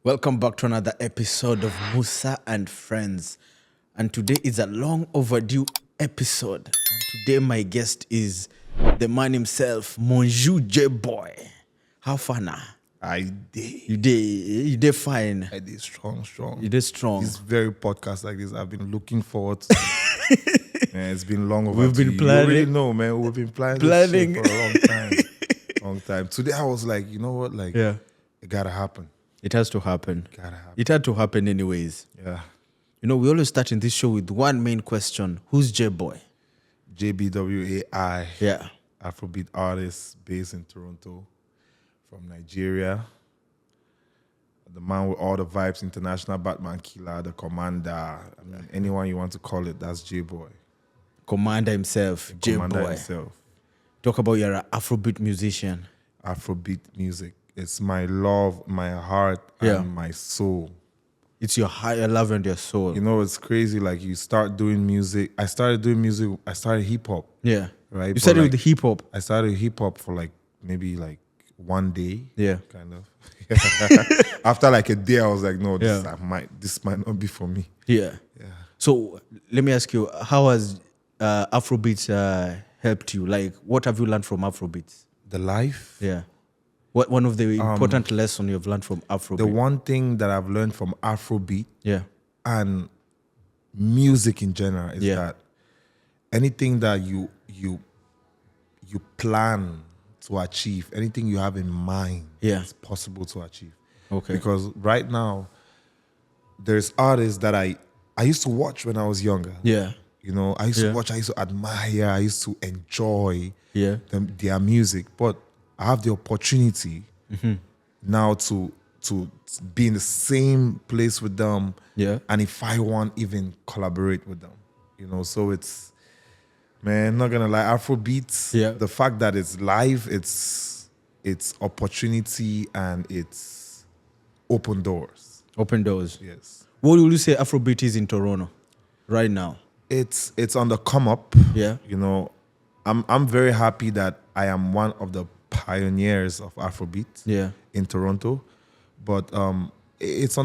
Welcome back to another episode of Musa and Friends. And today is a long overdue episode. And today my guest is the man himself, Monju Jbwai. How far now? I did. You did fine. I did strong. You did strong. This very podcast like this, I've been looking forward to. Man, it's been long overdue. We've been planning. You already know, man. We've been planning this shit for a long time. Long time. Today I was like, you know what? Like, it gotta happen. It has to happen. Gotta happen. It had to happen anyways. Yeah. You know, we always start in this show with one main question. Who's Jbwai? Jbwai. Yeah. Afrobeat artist based in Toronto from Nigeria. The man with all the vibes, international Batman killer, the commander. I mean, anyone you want to call it, that's Jbwai. Commander himself, Commander Jbwai. himself. Talk about you're an Afrobeat musician. Afrobeat music. It's my love, my heart, and my soul. It's your higher love and your soul. You know, it's crazy. Like, you start doing music. I started doing music. I started hip hop. Yeah. Right. You started with the hip hop. I started hip hop for maybe 1 day. Yeah. Kind of. After like a day, I was like, no, this might not be for me. Yeah. Yeah. So let me ask you, how has Afrobeats helped you? Like, what have you learned from Afrobeats? The life. Yeah. What one of the important lessons you've learned from Afrobeat? The one thing that I've learned from Afrobeat and music in general is that anything that you plan to achieve, anything you have in mind, it's possible to achieve. Okay. Because right now, there's artists that I used to watch when I was younger. Yeah. You know, I used to watch, I used to admire, I used to enjoy their music. But I have the opportunity now to be in the same place with them. Yeah. And if I want, even collaborate with them. You know, so it's, man, not gonna lie, Afrobeats, the fact that it's live, it's opportunity and it's open doors. Open doors. Yes. What will you say Afrobeat is in Toronto right now? It's on the come up. Yeah. You know, I'm very happy that I am one of the pioneers of Afrobeat in Toronto. But it's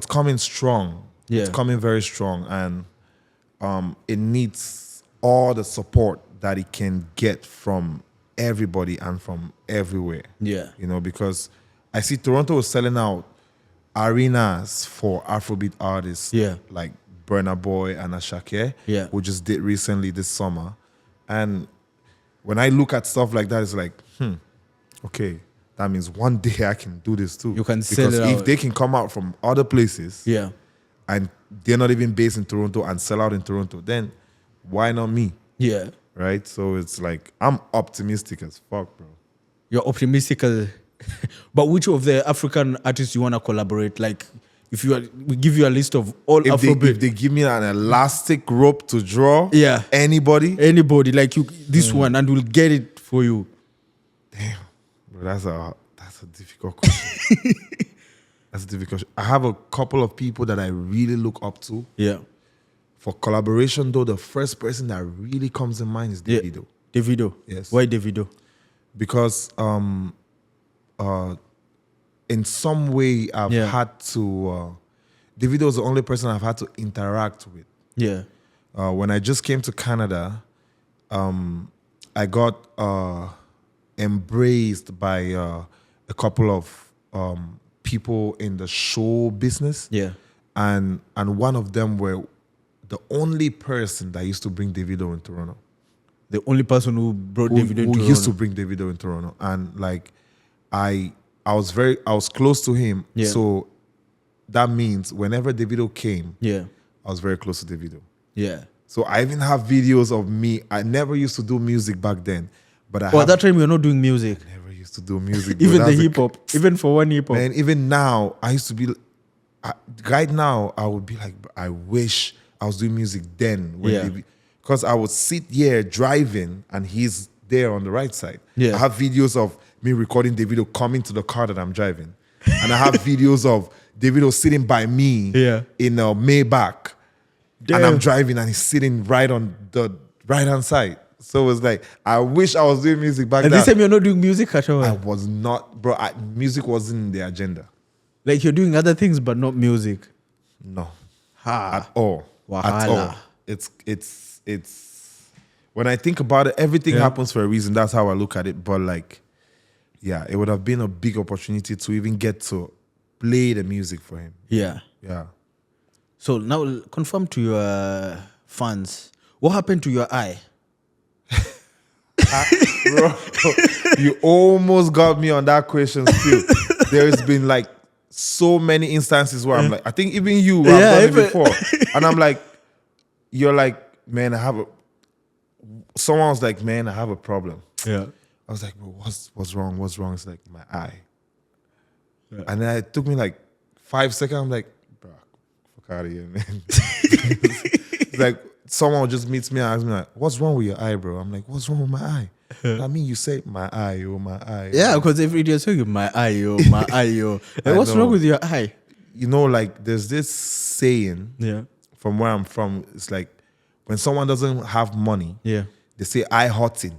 coming strong. Yeah. It's coming very strong, and it needs all the support that it can get from everybody and from everywhere. Yeah. You know, because I see Toronto is selling out arenas for Afrobeat artists like Burna Boy and Ashake, who just did recently this summer. And when I look at stuff like that, it's like, okay, that means one day I can do this too. You can sell because it if out. they can come out from other places and they're not even based in Toronto and sell out in Toronto, then why not me? Yeah. Right? So it's like, I'm optimistic as fuck, bro. You're optimistic. But which of the African artists you want to collaborate? Like, if we give you a list of all Afrobeat. If they give me an elastic rope to draw, anybody, like this one, and we'll get it for you. Damn, bro, that's a difficult question. That's a difficult question. I have a couple of people that I really look up to. Yeah. For collaboration, though, the first person that really comes in mind is Davido. Davido. Yes. Why Davido? Because in some way I've had to. Davido is the only person I've had to interact with. Yeah. When I just came to Canada, I got embraced by a couple of people in the show business. Yeah. And one of them were the only person that used to bring Davido in Toronto. The only person who brought Davido in Toronto. Who used to bring Davido in Toronto. And like, I was close to him. Yeah. So that means whenever Davido came, I was very close to Davido. Yeah. So I even have videos of me. I never used to do music back then. But at that time, we were not doing music. I never used to do music. Even the hip-hop. Even for one hip-hop. Man, even now, I used to be... right now, I would be like, I wish I was doing music then. Because I would sit here driving and he's there on the right side. Yeah. I have videos of me recording Davido coming to the car that I'm driving. And I have videos of Davido sitting by me in a Maybach. Damn. And I'm driving and he's sitting right on the right-hand side. So it's like, I wish I was doing music back then. And this time you're not doing music at all? I was not, bro. Music wasn't in the agenda. Like you're doing other things but not music. No, Ha. at all. At all. Wahala. It's when I think about it, everything Yeah. happens for a reason. That's how I look at it. But like, yeah, it would have been a big opportunity to even get to play the music for him. Yeah. Yeah. So now confirm to your fans, what happened to your eye? Bro, you almost got me on that question still. There's been like so many instances where I'm like, I think even you have Yeah, done it even- before. And I'm like, you're like, man, someone was like, man, I have a problem. Yeah. I was like, bro, what's wrong? What's wrong? It's like my eye. And then it took me like 5 seconds. I'm like, bro, fuck out of here, man. It's like someone just meets me and asks me like, what's wrong with your eye, bro? I'm like, what's wrong with my eye? I mean, you say my eye, oh my eye. Yeah, because every day you're saying my eye, yo, my eye, yo. Like, what's know. wrong with your eye? You know, like there's this saying Yeah. from where I'm from. It's like when someone doesn't have money, Yeah. they say eye hurting.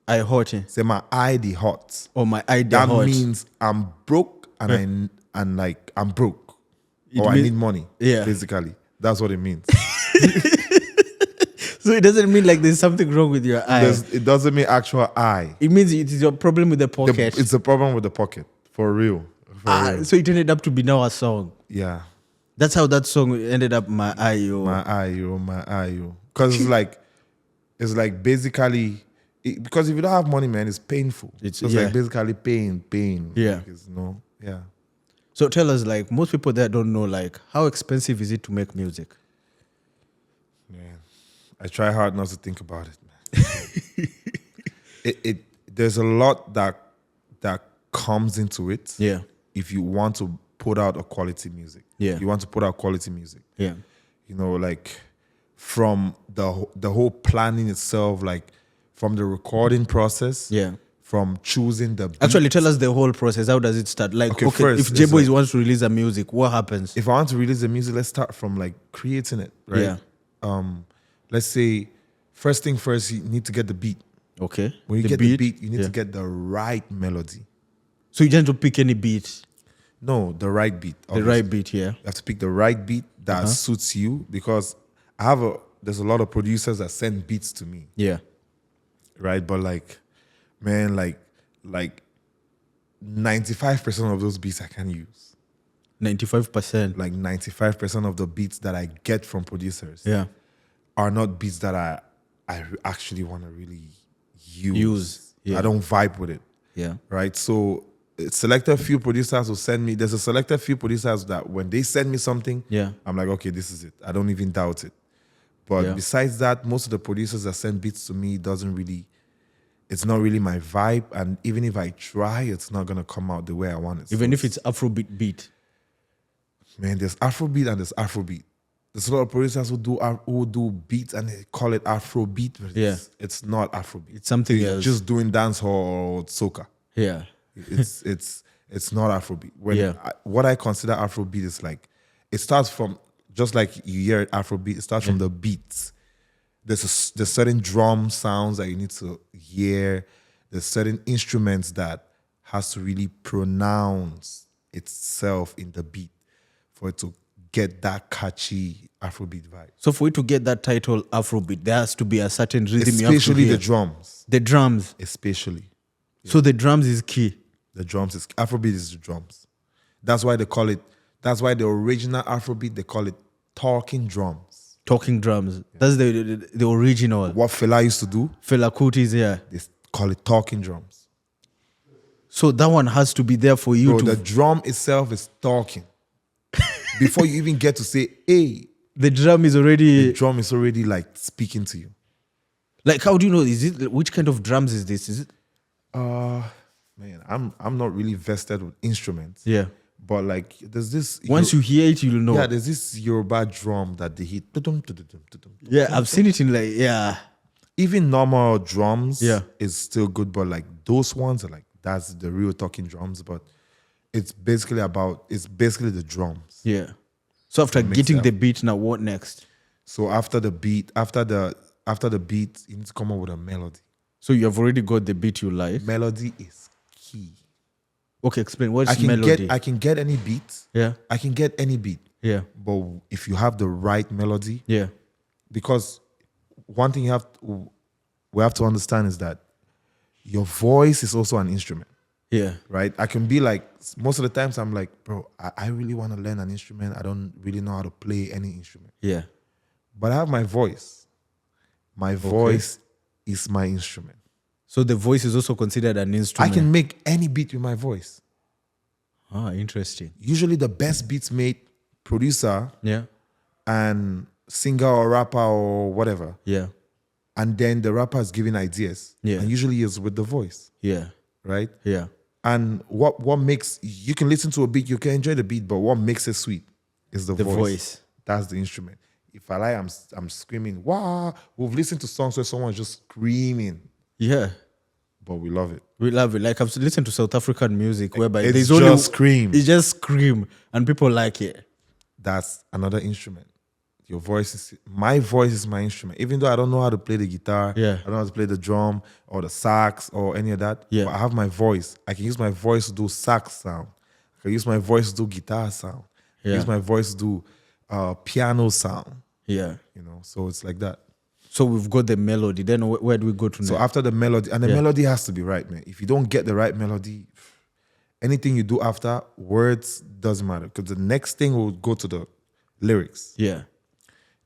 Eye hurting. Say my eye the hot. Or my eye That hurt. means I'm broke and I'm broke. It or I mean- need money. Yeah. Basically. That's what it means. So it doesn't mean like there's something wrong with your eye. It doesn't mean actual eye. It means it is your problem with the pocket. It's a problem with the pocket. For real. For real. So it ended up to be now a song. Yeah. That's how that song ended up. My eye, yo. My eye, yo, my eye, yo. Because it's like basically, because if you don't have money, man, it's painful. It's- It's yeah. like basically pain. Yeah. Like it's, yeah. So tell us, like most people that don't know, like how expensive is it to make music? Man, I try hard not to think about it, man. There's a lot that comes into it. Yeah. If you want to put out a quality music. Yeah. You want to put out quality music. Yeah. You know, like from the whole planning itself, like from the recording process. Yeah. From choosing the beat. Actually, tell us the whole process. How does it start? Like, Okay, okay, first, if it's Jbwai like- wants to release a music, what happens? If I want to release the music, let's start from like creating it, right? Yeah. Let's say first thing first, you need to get the beat. Okay. When you get the beat, you need to get the right melody. So you just don't pick any beat. No, the right beat. The right beat, yeah. You have to pick the right beat that suits you, because there's a lot of producers that send beats to me, Yeah. right? But like, man, like 95% of those beats I can use. 95%. Like 95% of the beats that I get from producers Yeah. are not beats that I actually want to really use. Yeah. I don't vibe with it, Yeah. right? So selected few producers will send me. There's a selected few producers that when they send me something, Yeah. I'm like, okay, this is it. I don't even doubt it. But Yeah. besides that, most of the producers that send beats to me it's not really my vibe. And even if I try, it's not gonna come out the way I want it. Even So if it's Afrobeat beat. man, there's Afrobeat and there's Afrobeat. There's a lot of producers who do beats and they call it Afrobeat. But Yeah. it's not Afrobeat. It's something They're else. just doing dancehall or soca. Yeah. It's not Afrobeat. Yeah. What I consider Afrobeat is like, it starts from, just like you hear it, Afrobeat, it starts from the beats. There's certain drum sounds that you need to hear. There's certain instruments that has to really pronounce itself in the beat for it to get that catchy Afrobeat vibe. So for you to get that title Afrobeat, there has to be a certain rhythm you have to Especially hear. the drums. The drums. Especially. So the drums is key. The drums is Afrobeat is the drums. That's why the original Afrobeat, they call it talking drums. Talking drums. That's the original. What Fela used to do, Fela Kuti's, yeah. they call it talking drums. So that one has to be there for you Bro, to... the drum itself is talking. Before you even get to say, hey, The drum is already... the drum is already like speaking to you. Like, how do you know? Which kind of drums is this? Is it... Man, I'm not really vested with instruments. Yeah. But like there's this Once you hear it, you'll know. yeah, there's this Yoruba drum that they hit. Yeah, I've seen it in like, yeah. Even normal drums Yeah. is still good, but like those ones are like, that's the real talking drums. But it's basically the drums. Yeah. So after Mix getting it up. the beat, now what next? So after the beat, you need to come up with a melody. So you have already got the beat you like. Melody is key. Okay, explain. What's I can melody? I can get any beat. Yeah. I can get any beat. Yeah. But if you have the right melody, Yeah. because one thing we have to understand is that your voice is also an instrument, Yeah. right? I can be like, most of the times I'm like, bro, I really want to learn an instrument. I don't really know how to play any instrument. Yeah. But I have my voice. My voice is my instrument. So the voice is also considered an I instrument. can make any beat with my voice. Ah, interesting. Usually the best beats made producer Yeah. and singer or rapper or whatever. Yeah. And then the rapper is giving ideas. Yeah. And usually it's with the voice, Yeah. right? Yeah. And what makes, you can listen to a beat, you can enjoy the beat, but what makes it sweet is the voice. That's the instrument. If I lie, I'm screaming, wow. We've listened to songs where someone's just screaming, Yeah. but we love it. We love it. Like I've listened to South African music whereby It's there's just only scream. It's just scream and people like it. That's another instrument. Your voice is, my voice is my instrument. Even though I don't know how to play the guitar, Yeah. I don't know how to play the drum or the sax or any of that. Yeah. But I have my voice. I can use my voice to do sax sound. I can use my voice to do guitar sound. I can Yeah. use my voice to do piano sound. Yeah. You know, so it's like that. So we've got the melody. Then where do we go to So next? after the melody, and the melody has to be right, man. If you don't get the right melody, anything you do after, words doesn't matter. Because the next thing will go to the lyrics. Yeah.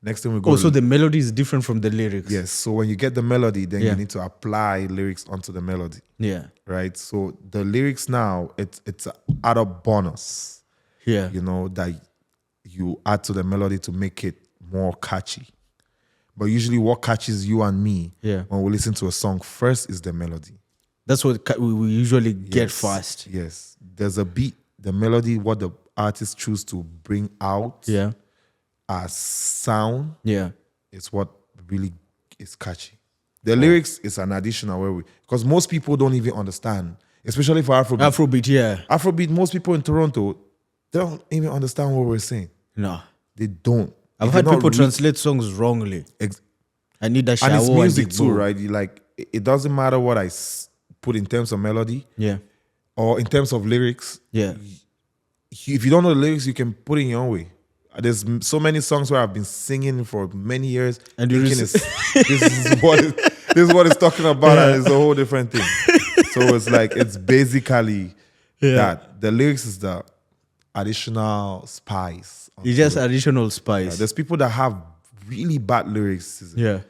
Next thing we go Oh, to so the melody is different from the lyrics. yes. So when you get the melody, then Yeah. you need to apply lyrics onto the melody, Yeah. right? So the lyrics now, it's an added bonus, Yeah. you know, that you add to the melody to make it more catchy. But usually what catches you and me when we listen to a song first is the melody. That's what we usually get Yes, first. Yes. There's a beat, the melody, what the artist choose to bring out Yeah. as sound Yeah. is what really is catchy. The lyrics is an additional way because most people don't even understand, especially for Afrobeat. Afrobeat, yeah. Afrobeat, most people in Toronto, they don't even understand what we're saying. No. They don't. I've If had you're not people re- translate songs wrongly. I need a shower. And it's music the too, bowl. right? Like it doesn't matter what I put in terms of melody Yeah. or in terms of lyrics. Yeah. If you don't know the lyrics, you can put it in your own way. There's so many songs where I've been singing for many years, And thinking you this is what it's talking about, and it's a whole different thing. So it's like it's basically that the lyrics is the additional spice. It's just additional spice. There's people that have really bad lyrics, Yeah.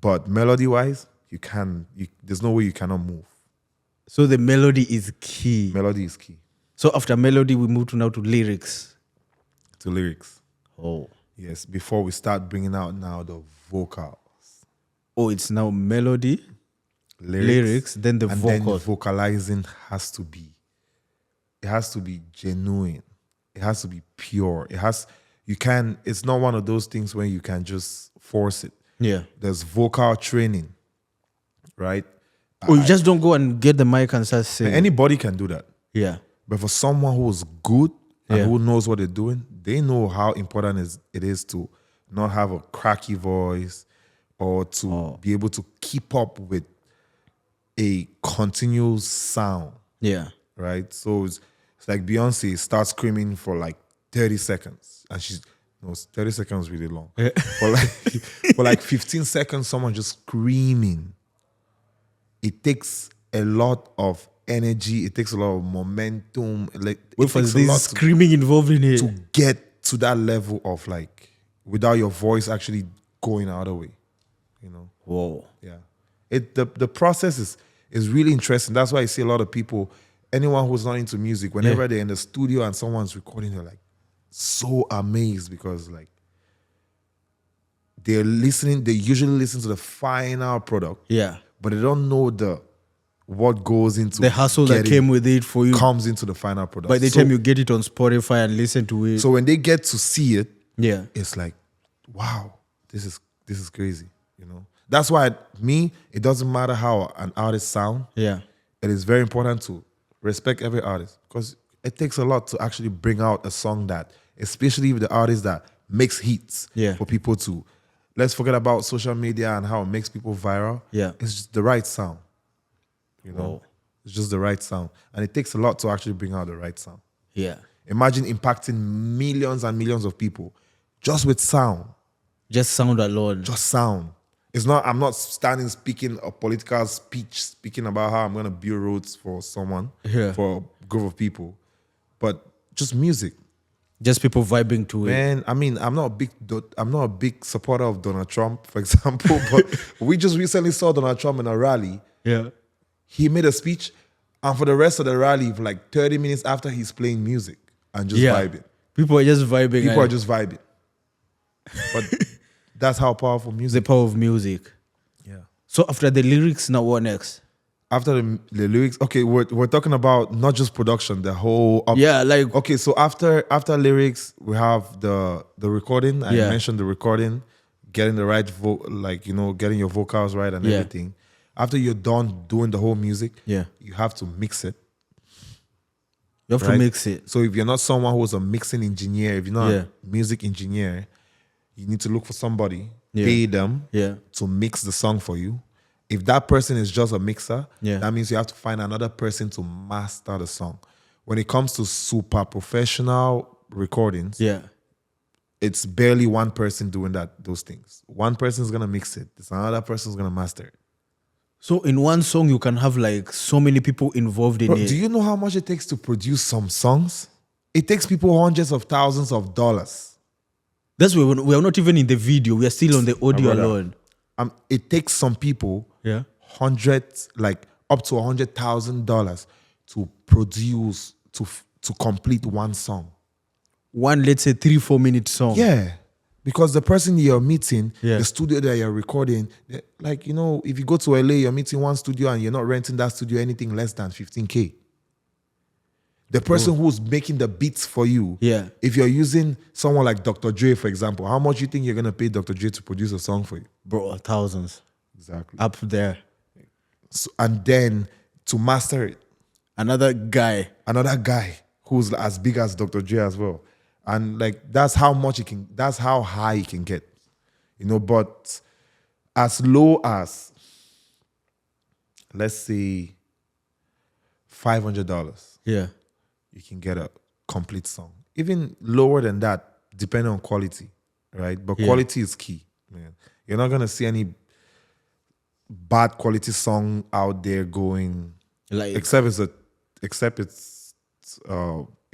but melody wise, there's no way you cannot move. So the melody is key. Melody is key So after melody, we move to now to lyrics. to lyrics. Oh. Yes, before we start bringing out now the vocals. Oh, it's now melody, lyrics, then the and vocals. then vocalizing has to be genuine. It has to be pure. It's not one of those things where you can just force it. Yeah. There's vocal training, right? Oh, you just don't go and get the mic and start singing. Anybody can do that. Yeah. But for someone who's good and Yeah. who knows what they're doing, they know how important it is to not have a cracky voice or to be able to keep up with a continuous sound, Yeah. right? So it's like Beyonce starts screaming for like 30 seconds and 30 seconds is really long. For like 15 seconds, someone just screaming. It takes a lot of energy. It takes a lot of momentum. Like it takes a lot screaming involved in it. to get to that level of like without your voice actually going out of the way. You know? Whoa. Yeah. The process is really interesting. That's why I see a lot of people, anyone who's not into music, whenever they're in the studio and someone's recording, they're like so amazed because like they usually listen to the final product. Yeah. But they don't know what goes into The hustle that came with it for you. comes into the final product. By the time you get it on Spotify and listen to it. So when they get to see it, yeah. it's like, wow, this is crazy. You know? That's why it doesn't matter how an artist sound. Yeah. It is very important to respect every artist because it takes a lot to actually bring out a song that, especially with the artist that makes hits for people to. Let's forget about social media and how it makes people viral. Yeah. It's just the right sound. You know? It's just the right sound. And it takes a lot to actually bring out the right sound. Yeah. Imagine impacting millions and millions of people just with sound. Just sound alone. Just sound. It's not, I'm not standing speaking a political speech, speaking about how I'm going to build roads for someone, for a group of people, but just music. Just people vibing to it. Man, I mean, I'm not a big supporter of Donald Trump, for example, but we just recently saw Donald Trump in a rally. Yeah. He made a speech, and for the rest of the rally, for like 30 minutes after, he's playing music and just vibing. People are just vibing. People are just vibing. But that's how powerful music the power of music. Yeah. So after the lyrics, now what next? After the lyrics, okay, we're talking about not just production, the whole okay, so after lyrics, we have the recording. I mentioned the recording, getting the right getting your vocals right and everything. After you're done doing the whole music, you have to mix it. You have to mix it. So if you're not someone who's a mixing engineer, if you're not a music engineer, you need to look for somebody, pay them to mix the song for you. If that person is just a mixer, that means you have to find another person to master the song. When it comes to super professional recordings, it's barely one person doing those things. One person is gonna mix it. It's another person is gonna master it. So in one song, you can have like so many people involved in it. Do you know how much it takes to produce some songs? It takes people hundreds of thousands of dollars. That's why we are not even in the video. We are still on the audio alone. It takes some people hundreds, like up to $100,000 to produce, to complete one song. One, let's say 3-4 minute song. Yeah. Because the person you're meeting, the studio that you're recording, like, if you go to LA, you're meeting one studio and you're not renting that studio anything less than $15K. The person who's making the beats for you, if you're using someone like Dr. Dre, for example, how much do you think you're going to pay Dr. Dre to produce a song for you? Bro, thousands. Exactly. Up there. So, and then to master it. Another guy who's as big as Dr. Dre as well. And like, that's how high it can get. But as low as, let's say, $500. Yeah. You can get a complete song. Even lower than that, depending on quality, right? But quality is key, man. You're not gonna see any bad quality song out there going, except it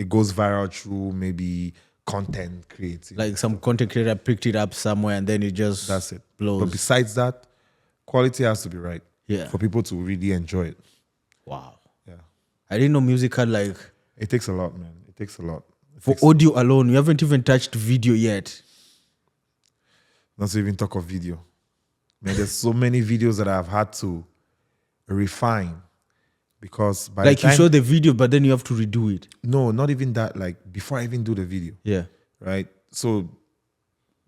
goes viral through maybe content creating. Like some content creator picked it up somewhere and then it just blows. But besides that, quality has to be right. Yeah. For people to really enjoy it. Wow. Yeah. I didn't know music had like... It takes a lot, man. It takes a lot. For audio alone, you haven't even touched video yet. Not to even talk of video. Man, there's so many videos that I've had to refine because by the time, you show the video, but then you have to redo it. No, not even that. Like before I even do the video. Yeah. Right? So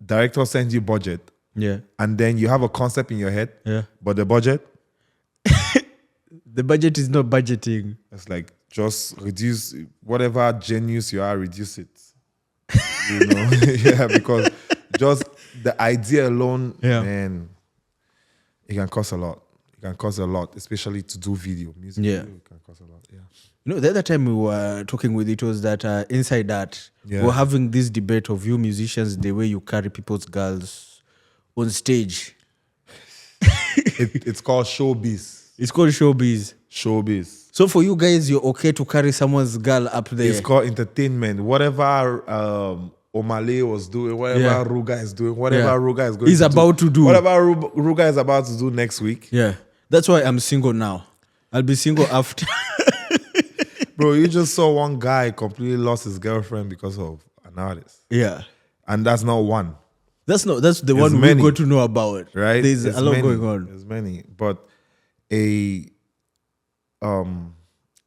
director sends you budget. Yeah. And then you have a concept in your head. Yeah. But the budget? The budget is not budgeting. It's like, just reduce whatever genius you are, reduce it. Yeah, because just the idea alone, man, it can cost a lot. It can cost a lot, especially to do video. Music video, it can cost a lot, the other time we were talking with it was that inside that, we were having this debate of you musicians, the way you carry people's girls on stage. It's called showbiz. It's called showbiz. Showbiz. So for you guys, you're okay to carry someone's girl up there? It's called entertainment. Whatever Omale was doing, whatever Ruga is doing, whatever Ruga is going He's about to do. Whatever Ruga is about to do next week. Yeah. That's why I'm single now. I'll be single after. Bro, you just saw one guy completely lost his girlfriend because of an artist. Yeah. And that's not one. That's the one we got to know about. Right? There's a lot going on. There's many. But a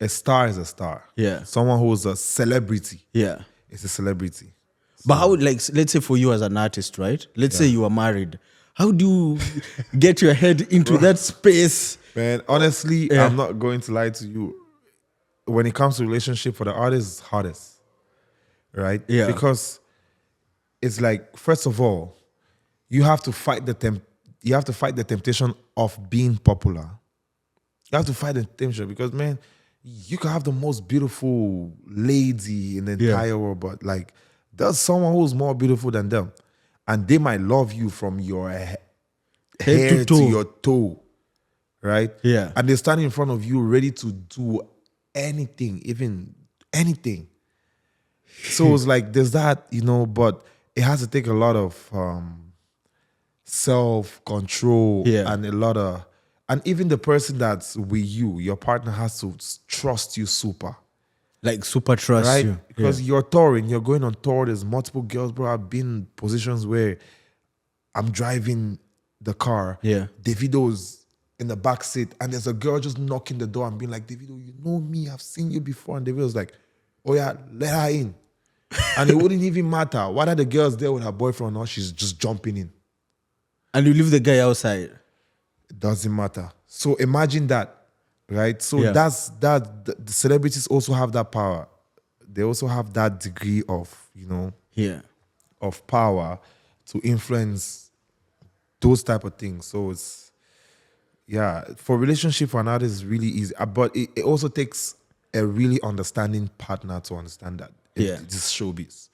star is a star. Yeah. Someone who's a celebrity. Yeah. It's a celebrity. But how, let's say for you as an artist, right? Let's say you are married. How do you get your head into that space? Man, honestly, I'm not going to lie to you. When it comes to relationship, for the artist, it's hardest. Right? Yeah. Because it's like, first of all, you have to fight the temptation of being popular. You have to fight the temptation because, man, you can have the most beautiful lady in the entire world, but like there's someone who's more beautiful than them, and they might love you from your head to your toe, right? Yeah. And they're standing in front of you ready to do anything, even anything. So it's like there's that, but it has to take a lot of self-control and a lot of, and even the person that's with you, your partner has to trust you super. Like super trust right? you. Because you're touring, you're going on tour, there's multiple girls, bro. I've been in positions where I'm driving the car. Yeah. Davido's in the back seat, and there's a girl just knocking the door and being like, Davido, you know me, I've seen you before. And Davido's like, oh yeah, let her in. And it wouldn't even matter whether the girl's there with her boyfriend or not, she's just jumping in. And you leave the guy outside. It doesn't matter. So imagine that, right? So that's that. The celebrities also have that power. They also have that degree of, of power to influence those type of things. So it's, for relationship for an artist is really easy. But it also takes a really understanding partner to understand that. It's showbiz,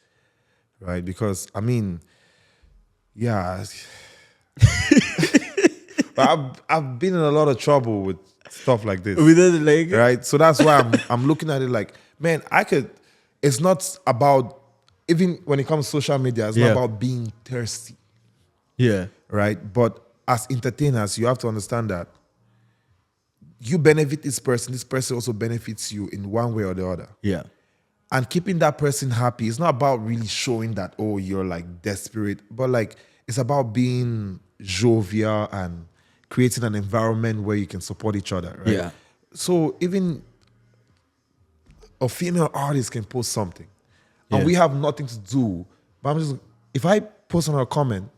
right? Because, I mean, but I've been in a lot of trouble with stuff like this. Right? So that's why I'm looking at it like, man, it's not about, even when it comes to social media, it's not about being thirsty. Yeah. Right? But as entertainers, you have to understand that you benefit this person also benefits you in one way or the other. Yeah. And keeping that person happy, it's not about really showing that, oh, you're like desperate, but like it's about being jovial and creating an environment where you can support each other, right? Yeah. So even a female artist can post something and we have nothing to do, but if I post on a comment,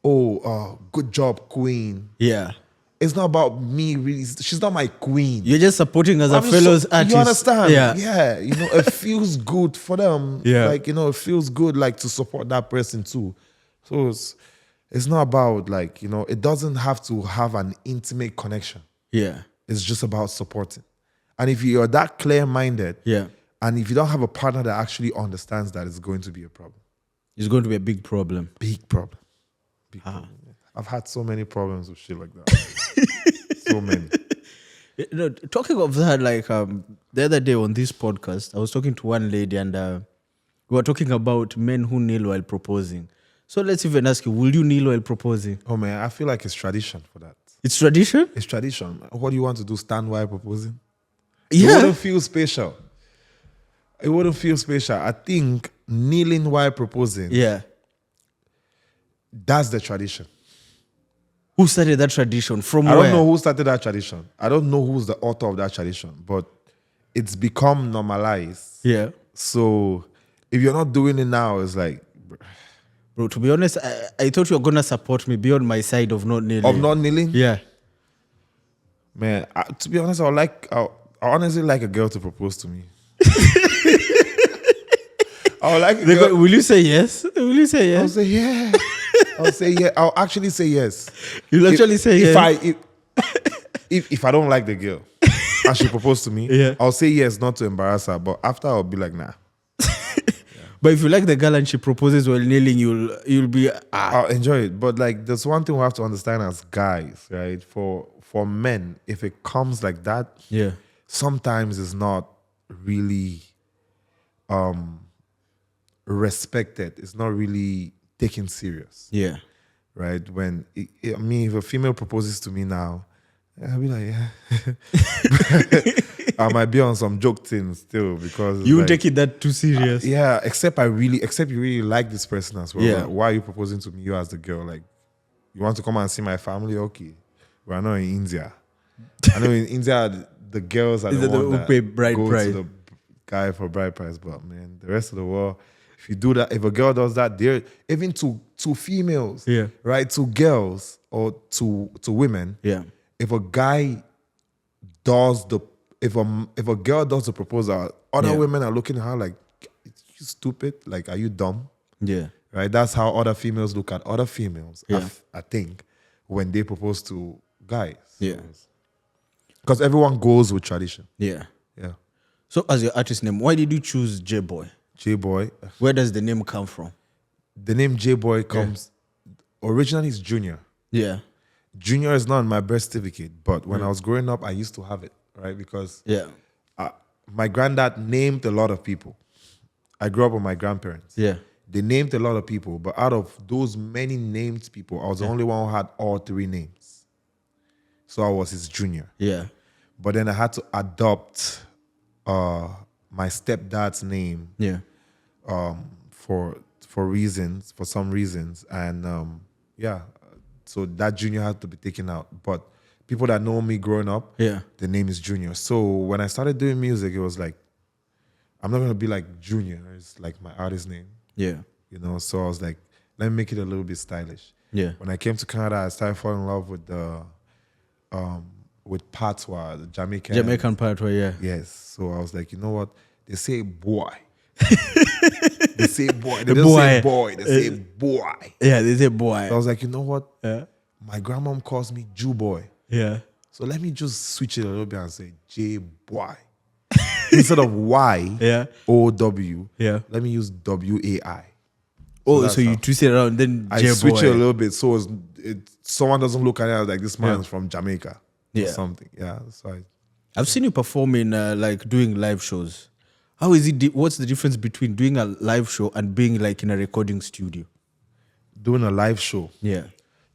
good job, queen. Yeah. It's not about me really. She's not my queen. You're just supporting as a fellow artist. You understand? Yeah. It feels good for them. Yeah. Like, it feels good like to support that person too. So it's not about like, it doesn't have to have an intimate connection. Yeah. It's just about supporting. And if you're that clear-minded, and if you don't have a partner that actually understands that, it's going to be a problem. It's going to be a big problem. Big problem. Big problem. I've had so many problems with shit like that. So many. Talking of that, like the other day on this podcast, I was talking to one lady and we were talking about men who kneel while proposing. So let's even ask you, will you kneel while proposing? Oh man, I feel like it's tradition for that. It's tradition? It's tradition. What do you want to do? Stand while proposing? Yeah. It wouldn't feel special. It wouldn't feel special. I think kneeling while proposing, that's the tradition. Who started that tradition? From I where? don't know who started that tradition. I don't know who's the author of that tradition, but it's become normalized. Yeah. So if you're not doing it now, it's like... Bro, to be honest, I thought you were going to support me beyond my side of not kneeling. Of not kneeling? Yeah. Man, to be honest, I honestly like a girl to propose to me. I would like a girl. Will you say yes? Will you say yes? I'll say yeah. I'll say yeah. I'll actually say yes. You'll actually say yes? If I don't like the girl and she proposed to me, I'll say yes, not to embarrass her. But after, I'll be like, nah. But if you like the girl and she proposes while kneeling, you'll be... I'll enjoy it. But like, there's one thing we have to understand as guys, right? For men, if it comes like that, sometimes it's not really respected. It's not really taken serious. Yeah. Right? When, if a female proposes to me now, I'll be like, yeah. I might be on some joke things still because... You take it that too serious. Except you really like this person as well. Like, why are you proposing to me, you as the girl? Like, you want to come and see my family? Okay. We're not in India. I know in India, the girls are the ones that pay bride go price. to the guy for bride price. But man, the rest of the world, if you do that, if a girl does that, they're even to females, right? To girls or to women, if a guy does if a girl does the proposal, other women are looking at her like, you stupid, like, are you dumb? Yeah. Right? That's how other females look at other females, I think, when they propose to guys. Yeah. Because everyone goes with tradition. Yeah. Yeah. So as your artist name, why did you choose Jbwai? Jbwai. Where does the name come from? The name Jbwai comes originally it's Junior. Yeah. Junior is not on my birth certificate, but when I was growing up, I used to have it, right? Because Yeah. my granddad named a lot of people. I grew up with my grandparents. Yeah. They named a lot of people, but out of those many named people, I was the only one who had all three names. So I was his junior. Yeah. But then I had to adopt my stepdad's name Yeah. for some reasons, and so that junior had to be taken out. But people that know me growing up, Yeah. the name is Junior. So when I started doing music, it was like, I'm not gonna be like Junior. It's like my artist name, Yeah. So I was like, let me make it a little bit stylish. Yeah. When I came to Canada, I started falling in love with the patois, the Jamaican part where, yeah. Yes. So I was like, you know what? They say boy. They say boy. They don't Boy. say boy. They say boy. Yeah, they say boy. So I was like, you know what? Yeah. My grandmom calls me Jbwai. Yeah. So let me just switch it a little bit and say Jbwai. Instead of Y, Yeah. O-W, Yeah. let me use W-A-I. Oh, that's so you how- twist it around, then I Jbwai. switch it a little bit so someone doesn't look at it like this man Yeah. is from Jamaica or Yeah. something. Yeah. So I've seen you perform in like doing live shows. How is it? What's the difference between doing a live show and being like in a recording studio? doing a live show. Yeah.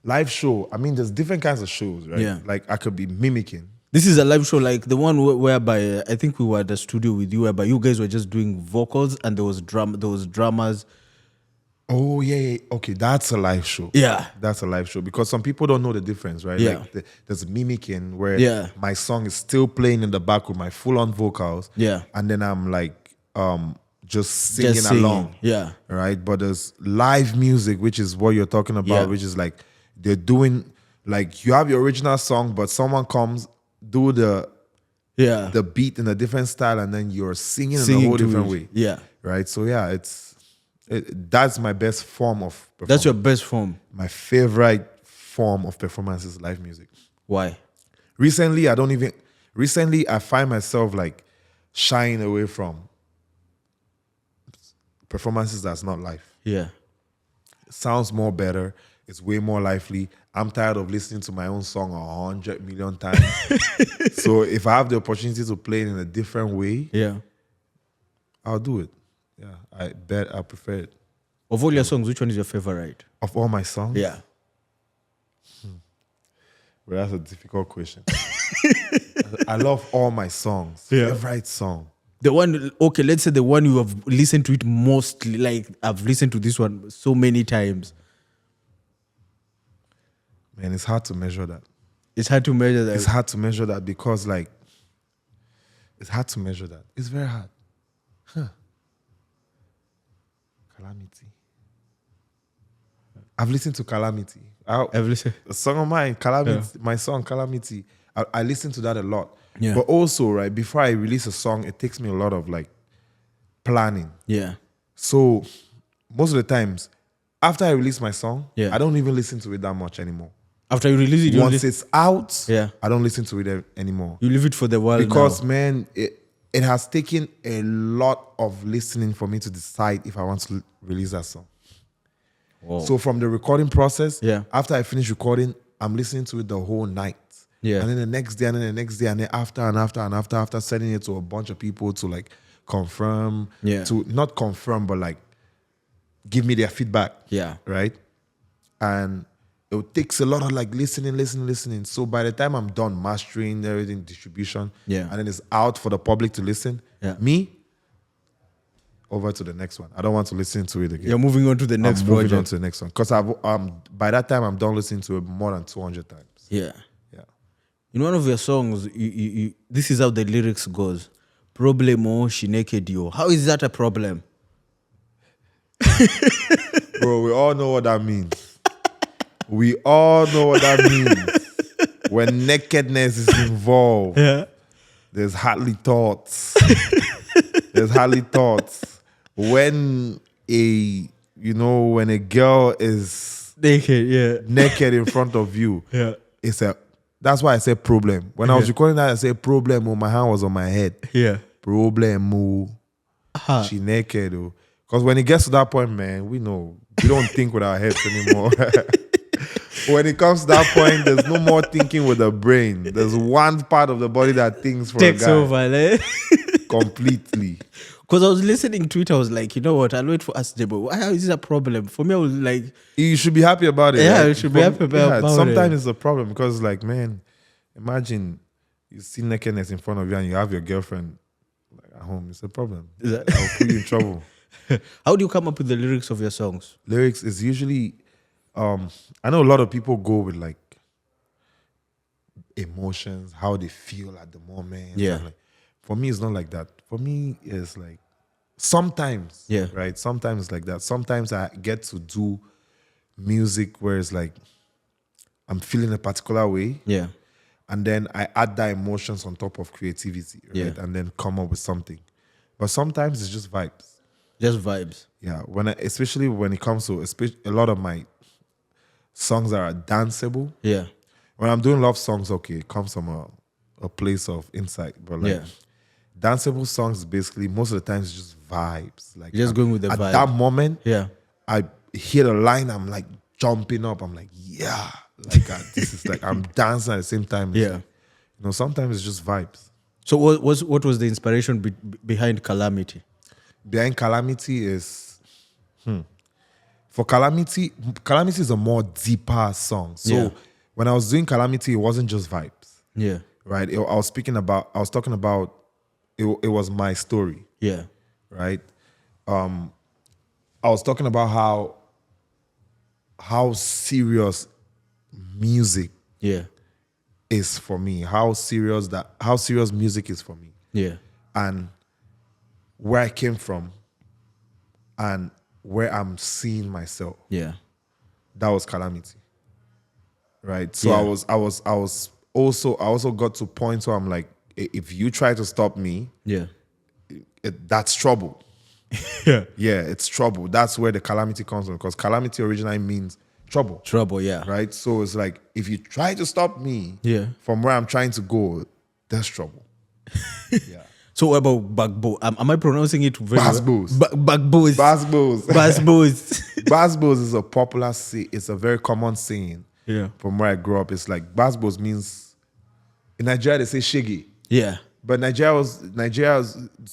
Live show, I mean, there's different kinds of shows, right? Yeah. Like I could be mimicking. This is a live show like the one whereby I think we were at the studio with you, whereby you guys were just doing vocals and there was drummers. Oh, yeah. Okay, that's a live show. Yeah. That's a live show because some people don't know the difference, right? Yeah. Like there's mimicking where Yeah. my song is still playing in the back with my full-on vocals. Yeah. And then I'm like just Just singing along. Yeah. Right? But there's live music, which is what you're talking about, Yeah. which is like they're doing, like you have your original song, but someone comes, do the Yeah. beat in a different style, and then you're singing in a Singing whole to different it. way. Yeah. Right? So yeah, that's my best form of performance. That's your best form. My favorite form of performance is live music. Why? Recently, I find myself like shying away from performances that's not live. Yeah. It sounds more better. It's way more lively. I'm tired of listening to my own song 100 million times. So if I have the opportunity to play it in a different way, Yeah. I'll do it. Yeah, I bet I prefer it. Of all your songs, which one is your favorite? Of all my songs? Yeah. Well, that's a difficult question. I love all my songs. Yeah. Favorite song. The one, okay, let's say the one you have listened to it mostly, like I've listened to this one so many times. Man, it's hard to measure that. It's hard to measure that. It's hard to measure that because, like, it's hard to measure that. It's very hard. Calamity. I've listened to Calamity. I've listened. A song of mine, Calamity, my song Calamity. I listen to that a lot. Yeah. But also, right, before I release a song, it takes me a lot of like planning. Yeah. So most of the times, after I release my song, Yeah. I don't even listen to it that much anymore. After you release it, you, Once it's out, Yeah. I don't listen to it anymore. you leave it for the world Because now. man, it has taken a lot of listening for me to decide if I want to release that song. Whoa. So from the recording process, Yeah. after I finish recording, I'm listening to it the whole night. Yeah. And then the next day, and then the next day, and then after sending it to a bunch of people to like confirm, Yeah. to not confirm, but like give me their feedback. Yeah. Right? And it takes a lot of like listening. So by the time I'm done mastering everything, distribution, Yeah. and then it's out for the public to listen, Yeah. me, over to the next one. I don't want to listen to it again. You're moving on to the next I'm moving on project. to the next one. Because by that time, I'm done listening to it more than 200 times. Yeah. Yeah. In one of your songs, this is how the lyrics goes. Problemo shinekedio. How is that a problem? Bro, we all know what that means. We all know what that means. When nakedness is involved, Yeah. there's hardly thoughts. There's hardly thoughts. When a girl is Naked, yeah. naked in front of you, Yeah. That's why I said problem. When I was recording that, I said problem. Oh, my hand was on my head. Yeah. Problem. Oh, she naked. Oh, because when it gets to that point, man, we know we don't think with our heads anymore. When it comes to that point, there's no more thinking with the brain. There's one part of the body that thinks for Takes a guy over, eh? completely. Because I was listening to it, I was like, you know what? I'll wait for us, Jbwai. Why is this a problem? For me, I was like, You should be happy about it. yeah, right? you should be happy about it. Sometimes it's a problem because, like, man, imagine you see nakedness in front of you and you have your girlfriend like, at home. It's a problem. I'll put you in trouble. How do you come up with the lyrics of your songs? Lyrics is usually, I know a lot of people go with like emotions, how they feel at the moment. Yeah. Like, for me, it's not like that. For me, it's like sometimes, Yeah. right? Sometimes it's like that. Sometimes I get to do music where it's like I'm feeling a particular way. Yeah. And then I add that emotions on top of creativity, right? Yeah. And then come up with something. But sometimes it's just vibes. Just vibes. Yeah, especially when it comes to a lot of my songs that are danceable. Yeah. When I'm doing love songs, okay, it comes from a place of insight. But like danceable songs, basically most of the times it's just vibes. Like Just going with the at vibe. that moment, Yeah. I hear the line, I'm like jumping up. I'm like, yeah, like this is like I'm dancing at the same time. Yeah. You know, sometimes it's just vibes. So what was the inspiration behind Calamity? Behind Calamity is for Calamity is a more deeper song. So when I was doing Calamity, it wasn't just vibes. Yeah. Right? I was talking about it was my story. Yeah. Right? I was talking about how serious music is for me. How serious music is for me. Yeah. And where I came from and where I'm seeing myself. Yeah. That was Calamity. Right? So Yeah. I also got to points where I'm like, if you try to stop me, that's trouble. Yeah. Yeah, it's trouble. That's where the Calamity comes from, because Calamity originally means trouble. Trouble, yeah. Right? So it's like, if you try to stop me from where I'm trying to go, there's trouble. Yeah. So what about Bagbo? Am I pronouncing it very Basbos. Bagbos. Basbos. Basbos. Basbos is a popular it's a very common saying. Yeah. From where I grew up. It's like Basbos means, in Nigeria they say shaggy. Yeah. But Nigeria was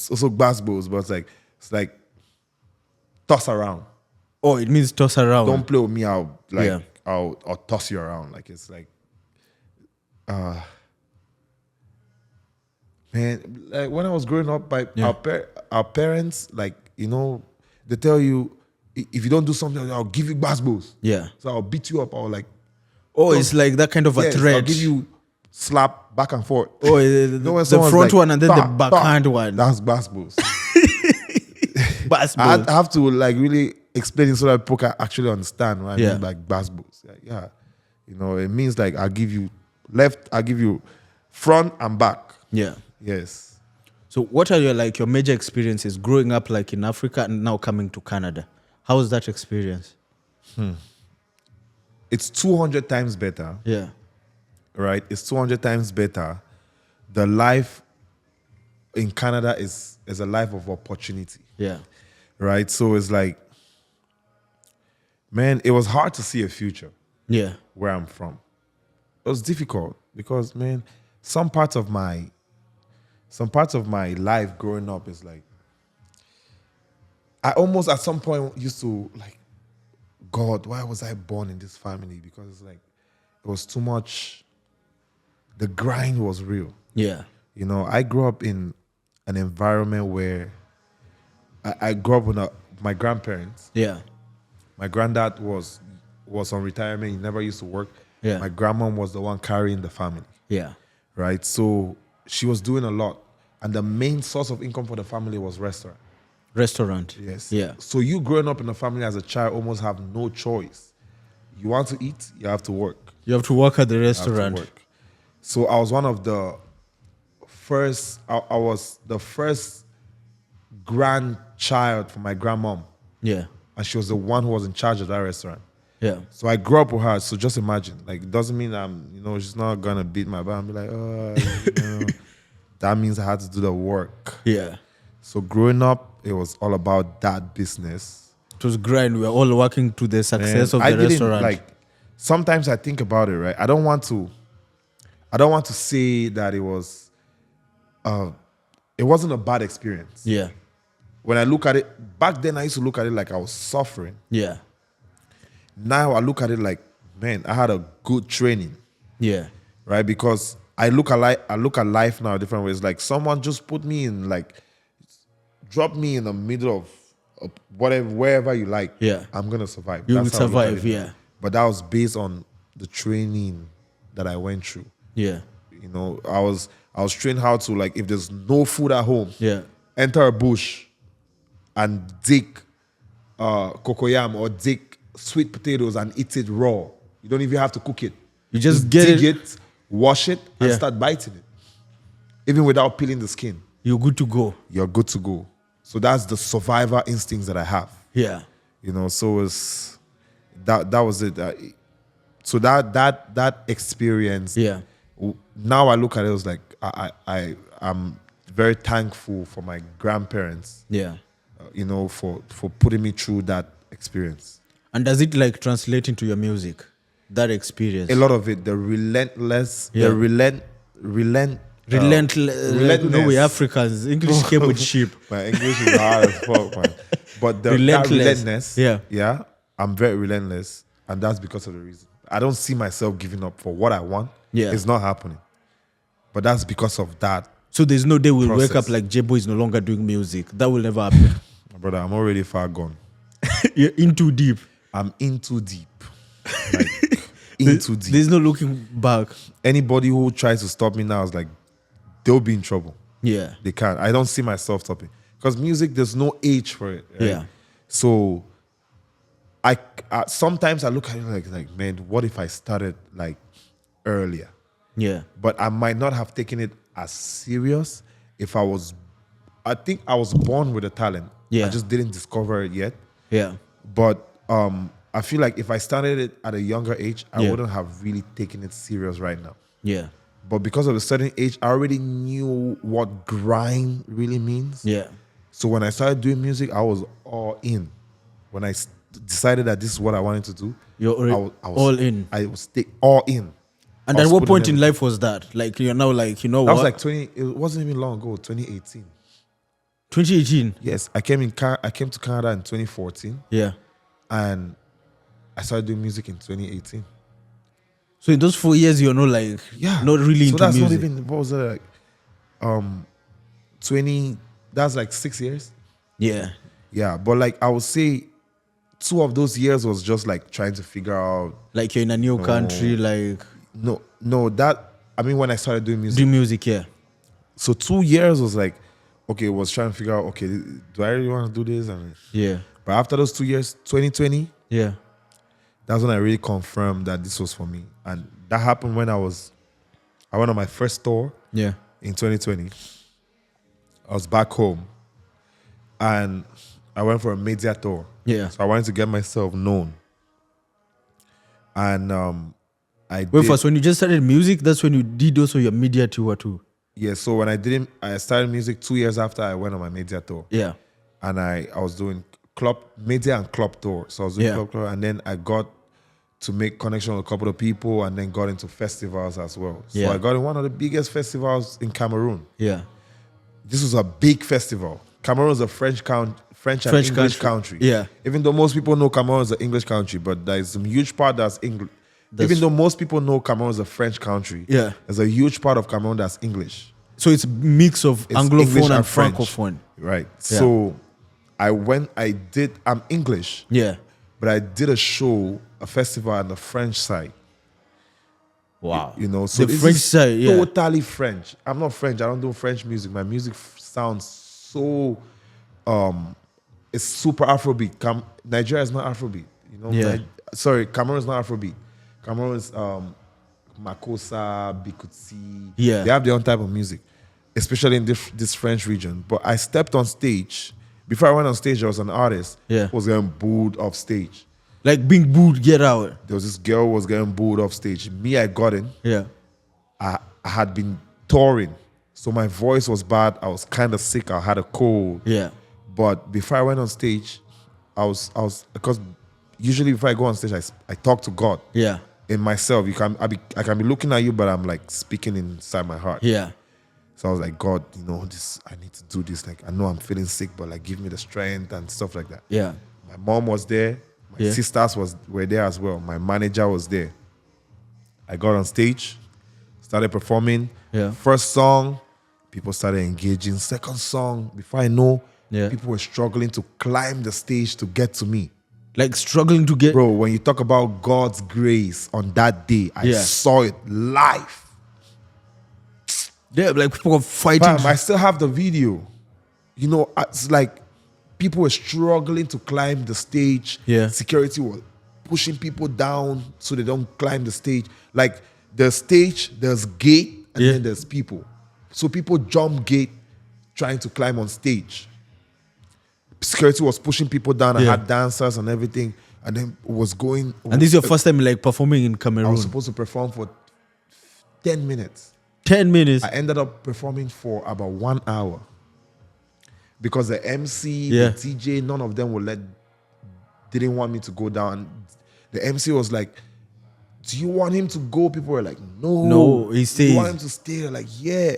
also Basbos, but it's like toss around. Oh, it means toss around. Don't play with me, I'll toss you around. Like it's like man, like when I was growing up, our parents, like, you know, they tell you, if you don't do something, I'll give you basbos. Yeah. So I'll beat you up. I'll like, it's like that kind of a threat. I'll give you slap back and forth. Oh, the front one and then the backhand one. That's basbos. Basbos. I have to like really explain it so that people can actually understand what I mean by basbos. Yeah. You know, it means like I'll give you left, I'll give you front and back. Yeah. Yes. So what are your major experiences growing up like in Africa and now coming to Canada? How was that experience? It's 200 times better. Yeah. Right? It's 200 times better. The life in Canada is a life of opportunity. Yeah. Right? So it's like, man, it was hard to see a future. Yeah. Where I'm from. It was difficult because, man, some parts of my life growing up is like, I almost at some point used to like, God, why was I born in this family? Because it's like, it was too much. The grind was real. Yeah. You know, I grew up in an environment where I grew up with my grandparents. Yeah. My granddad was on retirement. He never used to work. Yeah. My grandmom was the one carrying the family. Yeah. Right? So she was doing a lot. And the main source of income for the family was restaurant. Restaurant. Yes. Yeah. So you growing up in a family as a child almost have no choice. You want to eat, you have to work. You have to work at the You have restaurant. to work. So I was one of the first, I was the first grandchild for my grandmom. Yeah. And she was the one who was in charge of that restaurant. Yeah. So I grew up with her. So just imagine, like, it doesn't mean she's not gonna beat my butt and be like, that means I had to do the work. Yeah. So growing up, it was all about that business. It was grind. We were all working to the success of the restaurant. Like, sometimes I think about it, right? I don't want to say that it wasn't a bad experience. Yeah. When I look at it, back then I used to look at it like I was suffering. Yeah. Now I look at it like, man, I had a good training. Yeah. Right? Because I look at life now different ways. Like, someone just put me in, like, drop me in the middle of whatever, wherever you like. Yeah. I'm gonna survive. You will That's how I look at survive, it. yeah. But that was based on the training that I went through. Yeah. I was trained how to, like, if there's no food at home, Yeah. enter a bush and dig cocoyam or dig sweet potatoes and eat it raw. You don't even have to cook it. You just get dig it, it, wash it, and Yeah. start biting it. Even without peeling the skin, you're good to go. you're good to go. So that's the survivor instincts that I have. Yeah. So it's that was it. So that experience. Yeah. Now I look at it, it was like I'm very thankful for my grandparents. Yeah. For putting me through that experience. And does it like translate into your music? That experience? A lot of it, the relentless, Yeah. relentlessness. No, we Africans. English came with sheep. My English is hard as fuck, man. But that relentlessness, yeah, I'm very relentless, and that's because of the reason. I don't see myself giving up for what I want. Yeah. It's not happening. But that's because of that. So there's no day we'll wake up Process. like Jbwai is no longer doing music. That will never happen. Brother, I'm already far gone. You're in too deep. I'm in too deep. Like, in too deep. There's no looking back. Anybody who tries to stop me now is like, they'll be in trouble. Yeah. They can't. I don't see myself stopping. Because music, there's no age for it. Right? Yeah. So I sometimes I look at it like, man, what if I started like earlier? Yeah. But I might not have taken it as serious if I think I was born with a talent. Yeah. I just didn't discover it yet. Yeah. But I feel like if I started it at a younger age, I Yeah. wouldn't have really taken it serious right now. Yeah. But because of a certain age, I already knew what grind really means. Yeah. So when I started doing music, I was all in. When I decided that this is what I wanted to do, You're already all in. I was all in. And I at was what putting point in everything. life was that? Like you're now like, you know That what? was like 20. It wasn't even long ago. 2018. 2018. Yes, I came to Canada in 2014, Yeah. and I started doing music in 2018. So in those 4 years, you're not like, not really So into that's music. not even, what was it like? 20. That's like 6 years. Yeah. Yeah, but like I would say, 2 of those years was just like trying to figure out. Like you're in a new country, like No, that, I mean, when I started doing music. do music, yeah. So 2 years was like, okay, was trying to figure out, okay, do I really want to do this? And Yeah. but after those 2 years, 2020, Yeah. that's when I really confirmed that this was for me. And that happened when I went on my first tour Yeah. in 2020. I was back home and I went for a media tour. Yeah. So I wanted to get myself known. And I Wait, did. first, when you just started music, that's when you did also your media tour too. Yeah, so when I started music 2 years after I went on my media tour. Yeah. And I was doing club media and club tour. So I was doing Yeah. club tour, and then I got to make connection with a couple of people, and then got into festivals as well. So Yeah. I got in one of the biggest festivals in Cameroon. Yeah. This was a big Festival. Cameroon is a French and English country. Yeah. Even though most people know Cameroon is an English country, but there's some huge part that's English. Even though most people know Cameroon is a French country, Yeah. there's a huge part of Cameroon that's English. So it's a mix of It's English Anglophone and French. Francophone. Right. Yeah. So I'm English, Yeah. but I did a festival on the French side. Wow. So the this French is side, yeah. totally French. I'm not French. I don't do French music. My music sounds so, it's super Afrobeat. Nigeria is not Afrobeat. Yeah. Cameroon is not Afrobeat. Cameroon is Makossa, Bikutsi. Yeah. They have their own type of music, especially in this French region. But I stepped on stage. Before I went on stage, I was an artist. Yeah. I was getting booed off stage. Like being booed, get out. There was this girl who was getting booed off stage. Me, I got in. Yeah. I had been touring, so my voice was bad. I was kind of sick. I had a cold. Yeah. But before I went on stage, I was because usually before I go on stage, I talk to God. Yeah. In myself, I can be looking at you, but I'm like speaking inside my heart. Yeah. So I was like, God, this, I need to do this. Like, I know I'm feeling sick, but like, give me the strength and stuff like that. Yeah. My mom was there. My sisters were there as well. My manager was there. I got on stage, started performing. Yeah. First song, people started engaging. Second song, before I know, Yeah. people were struggling to climb the stage to get to me. Like struggling to get. Bro, when you talk about God's grace on that day, I saw it live. Yeah, like people were fighting. Bam, I still have the video. It's like people were struggling to climb the stage. Yeah. Security was pushing people down so they don't climb the stage. Like the stage, there's gate and then there's people. So people jump gate trying to climb on stage. Security was pushing people down. I had dancers and everything. And then was going. And this is your first time like performing in Cameroon? I was supposed to perform for 10 minutes. 10 minutes? I ended up performing for about 1 hour. Because the MC, the DJ, none of them didn't want me to go down. The MC was like, do you want him to go? People were like, no. No, he stays. You want him to stay? They're like, yeah.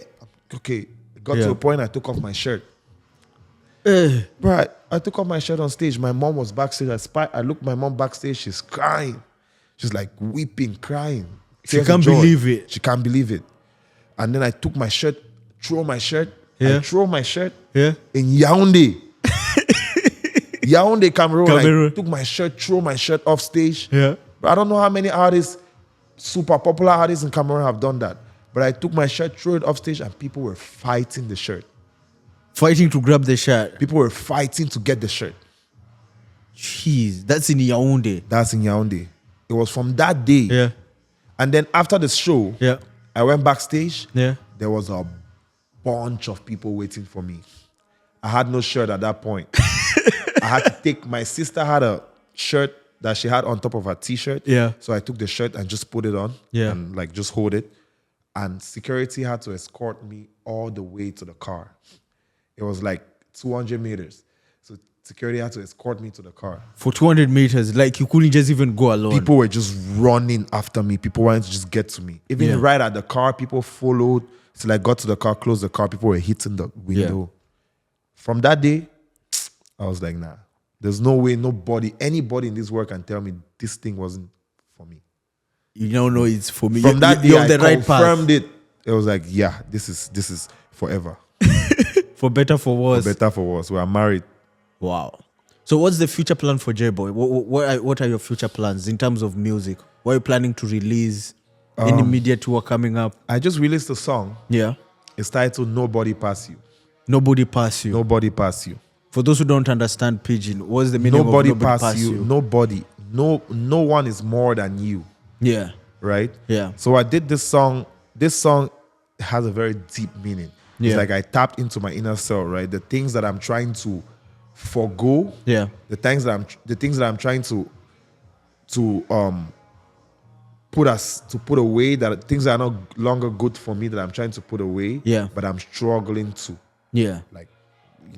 Okay. It got to a point I took off my shirt. Bro, I took off my shirt on stage. My mom was backstage. I looked my mom backstage. She's crying. She's like weeping, crying. She can't believe it. She can't believe it. And then I took my shirt, throw my shirt. Yeah. I throw my shirt Yeah. in Yaoundé. Yaoundé, Cameroon. Cameroon. I took my shirt, throw my shirt off stage. Yeah. But I don't know how many artists, super popular artists in Cameroon have done that. But I took my shirt, threw it off stage, and people were fighting the shirt. Fighting to grab the shirt. People were fighting to get the shirt. Jeez, that's in Yaoundé. That's in Yaoundé. It was from that day. Yeah. And then after the show, Yeah. I went backstage. Yeah. There was a bunch of people waiting for me. I had no shirt at that point. I had to take, my sister had a shirt that she had on top of her t-shirt. Yeah. So I took the shirt and just put it on. Yeah. And like just hold it. And security had to escort me all the way to the car. It was like 200 meters. So security had to escort me to the car. For 200 meters, like you couldn't just even go alone. People were just running after me. People wanted to just get to me. Even right at the car, people followed. Till I got to the car, closed the car, people were hitting the window. Yeah. From that day, I was like, nah. There's no way anybody in this world can tell me this thing wasn't for me. You don't know it's for me. From that day, you're I on the right confirmed path. it. It was like, yeah, this is forever. For better, for worse. For better, for worse. We are married. Wow. So what's the future plan for Jbwai? What are your future plans in terms of music? What are you planning to release? Any media tour coming up? I just released a song. Yeah. It's titled Nobody Pass You. Nobody pass you. Nobody pass you. For those who don't understand Pidgin, what's the meaning Nobody of nobody pass you. Nobody. No one is more than you. Yeah. Right? Yeah. So I did this song. This song has a very deep meaning. Yeah. It's like I tapped into my inner self, right? The things that I'm trying to forgo. Yeah. The things that I'm trying to put away, that things that are no longer good for me that I'm trying to put away. Yeah. But I'm struggling to. Yeah. Like,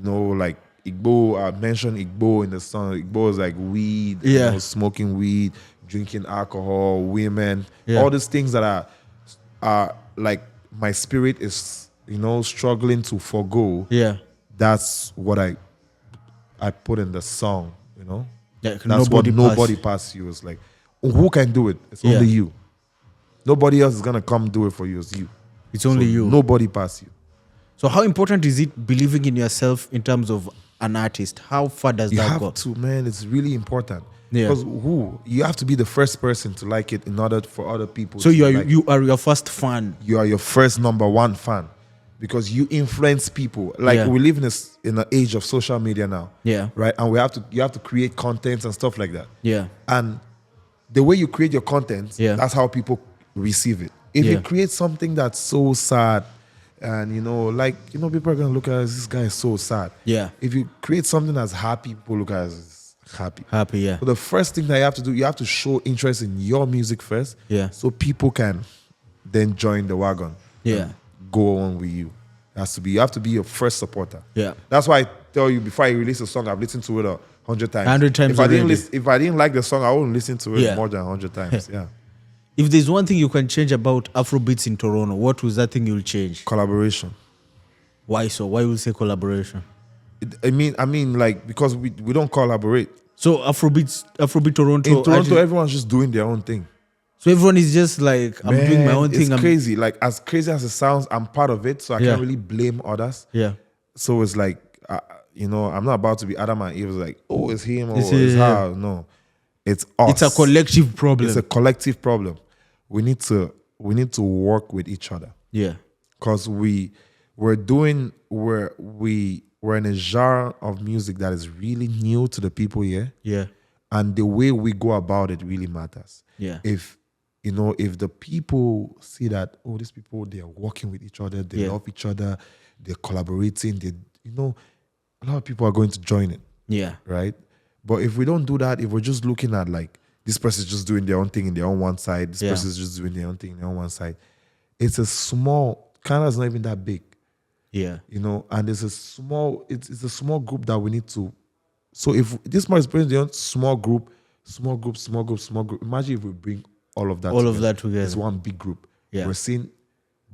like Igbo, I mentioned Igbo in the song. Igbo is like weed, Yeah. smoking weed, drinking alcohol, women, Yeah. all these things that are like my spirit is, struggling to forgo. Yeah. That's what I put in the song, Like That's nobody pass you. It's like, who can do it? It's only you. Nobody else is gonna come do it for you. It's you. It's only you. Nobody pass you. So how important is it believing in yourself in terms of an artist? How far does You that have go? to, man. It's really important. Yeah. Because you have to be the first person to like it in order for other people. So to you like are your first fan. You are your first number one fan, because you influence people. Like we live in an age of social media now. Yeah. Right. And you have to create content and stuff like that. Yeah. And the way you create your content, that's how people receive it. If you create something that's so sad, and people are gonna look at it as this guy is so sad. Yeah. If you create something that's happy, people look at it as happy. Happy, yeah. So the first thing that you have to do, you have to show interest in your music first. Yeah. So people can then join the wagon. Yeah. And go on with you. You have to be your first supporter. Yeah. That's why I tell you, before I release a song, I've listened to it 100 times. 100 times if I didn't already. if I didn't like the song, I wouldn't listen to it Yeah. more than 100 times. Yeah. If there's one thing you can change about Afrobeats in Toronto, what was that thing you'll change? Collaboration. Why so? Why will you say collaboration? I mean, like, because we don't collaborate. So Afrobeat Toronto. In Toronto, everyone's just doing their own thing. So everyone is just like, I'm doing my own thing. It's crazy. Like, as crazy as it sounds, I'm part of it, so I Yeah. can't really blame others. Yeah. So it's like, I'm not about to be Adam and Eve. Like, oh, it's him or It's it's him. her. No, it's us. It's a collective problem. It's a collective problem. We need to work with each other. Yeah. Because we're in a genre of music that is really new to the people here. Yeah. And the way we go about it really matters. Yeah. If the people see that, oh, these people, they are working with each other, they Yeah. love each other, they're collaborating, a lot of people are going to join it. Yeah. Right? But if we don't do that, if we're just looking at like, this person is just doing their own thing in their own one side, this Yeah. person is just doing their own thing in their own one side, it's a small, Canada's not even that big. Yeah. And it's a small group that we need to. So if this man is putting the small group. Imagine if we bring all of that together. It's one big group. Yeah. We're seeing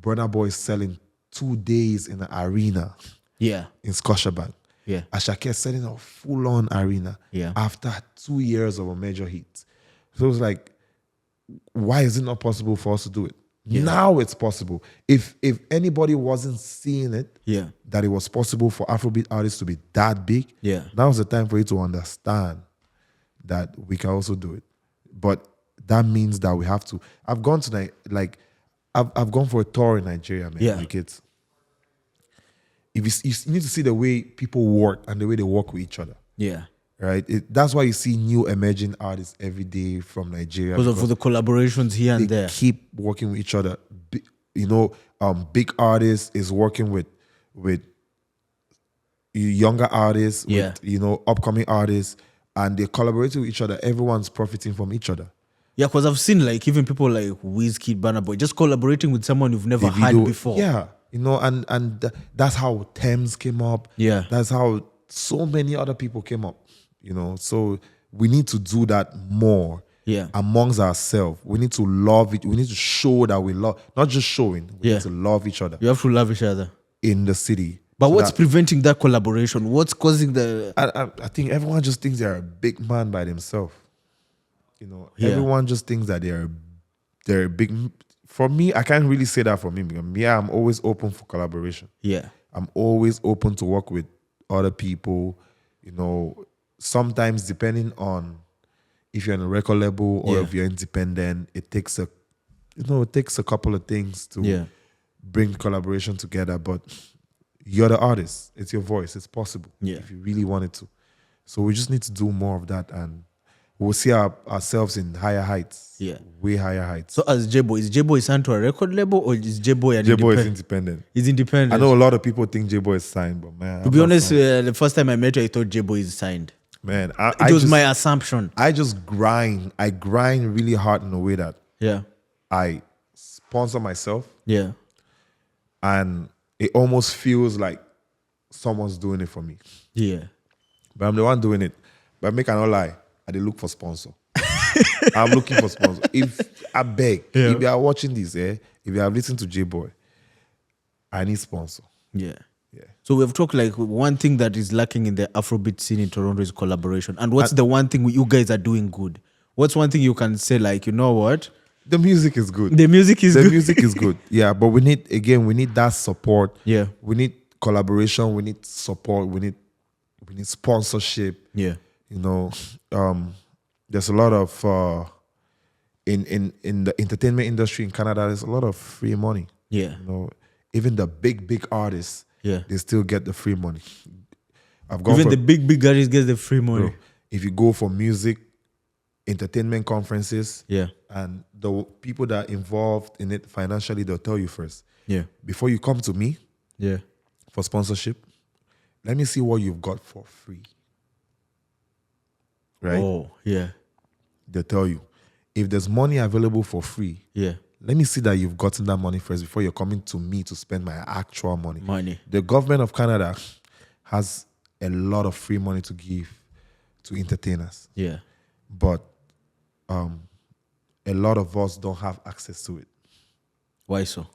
Burna Boy selling 2 days in an arena Yeah. in Scotiabank. Yeah. Ashake selling a full-on arena Yeah. after 2 years of a major hit. So it's like, why is it not possible for us to do it? Yeah. Now it's possible. If anybody wasn't seeing it, Yeah. that it was possible for Afrobeat artists to be that big, Yeah. now is the time for you to understand that we can also do it. But that means that we have to. I've gone to I've gone for a tour in Nigeria, man. Yeah. Like it's. If you need to see the way people work and the way they work with each other, Yeah. right? That's why you see new emerging artists every day from Nigeria. Because of the collaborations here and they there. keep working with each other. Big artists is working with younger artists, Yeah. with upcoming artists, and they collaborate with each other. Everyone's profiting from each other. Yeah, because I've seen like even people like Wizkid, Burna Boy, just collaborating with someone you've never had before. Yeah, that's how Thames came up. Yeah. That's how so many other people came up. So we need to do that more. Yeah. Amongst ourselves. We need to love it. We need to show that we love, not just showing. We Yeah. need to love each other You have to love each other. in the city. But So what's that- preventing that collaboration? What's causing the... I think everyone just thinks they're a big man by themselves. Yeah. Everyone just thinks that they're big. For me, I can't really say that for me because I'm always open for collaboration. Yeah. I'm always open to work with other people. Sometimes depending on if you're on a record label or Yeah. if you're independent, it takes a couple of things to Yeah. bring collaboration together. But you're the artist. It's your voice. It's possible Yeah. if you really wanted to. So we just need to do more of that, and we'll see ourselves in higher heights. Yeah. Way higher heights. So as Jbwai, is Jbwai signed to a record label or is Jbwai an Jbwai is independent? independent. He's independent. I know a lot of people think Jbwai is signed, but man, To be honest, the first time I met you, I thought Jbwai is signed. man, It was my assumption. I just grind. I grind really hard in a way that Yeah. I sponsor myself, Yeah. and it almost feels like someone's doing it for me. Yeah. But I'm the one doing it. But make I not lie, I did look for sponsor. I'm looking for sponsor. If I beg, if you are watching this, if you have listened to Jbwai, I need sponsor. Yeah. Yeah. So we've talked like one thing that is lacking in the Afrobeat scene in Toronto is collaboration. And what's the one thing you guys are doing good? What's one thing you can say like, you know what? The music is good. The music is The good. music is good. Yeah, but we need that support. Yeah. We need collaboration. We need support. We need sponsorship. Yeah. There's a lot of in the entertainment industry in Canada. There's a lot of free money. Yeah. Even the big artists, Yeah. they still get the free money. I've gone Even for, the big artists get the free money. bro, if you go for music, entertainment conferences, Yeah. and the people that are involved in it financially, they'll tell you first. Yeah. Before you come to me Yeah. for sponsorship, let me see what you've got for free. right? Oh, yeah. They tell you, if there's money available for free, Yeah. let me see that you've gotten that money first before you're coming to me to spend my actual money. Money. The government of Canada has a lot of free money to give to entertainers, Yeah. but a lot of us don't have access to it Why so?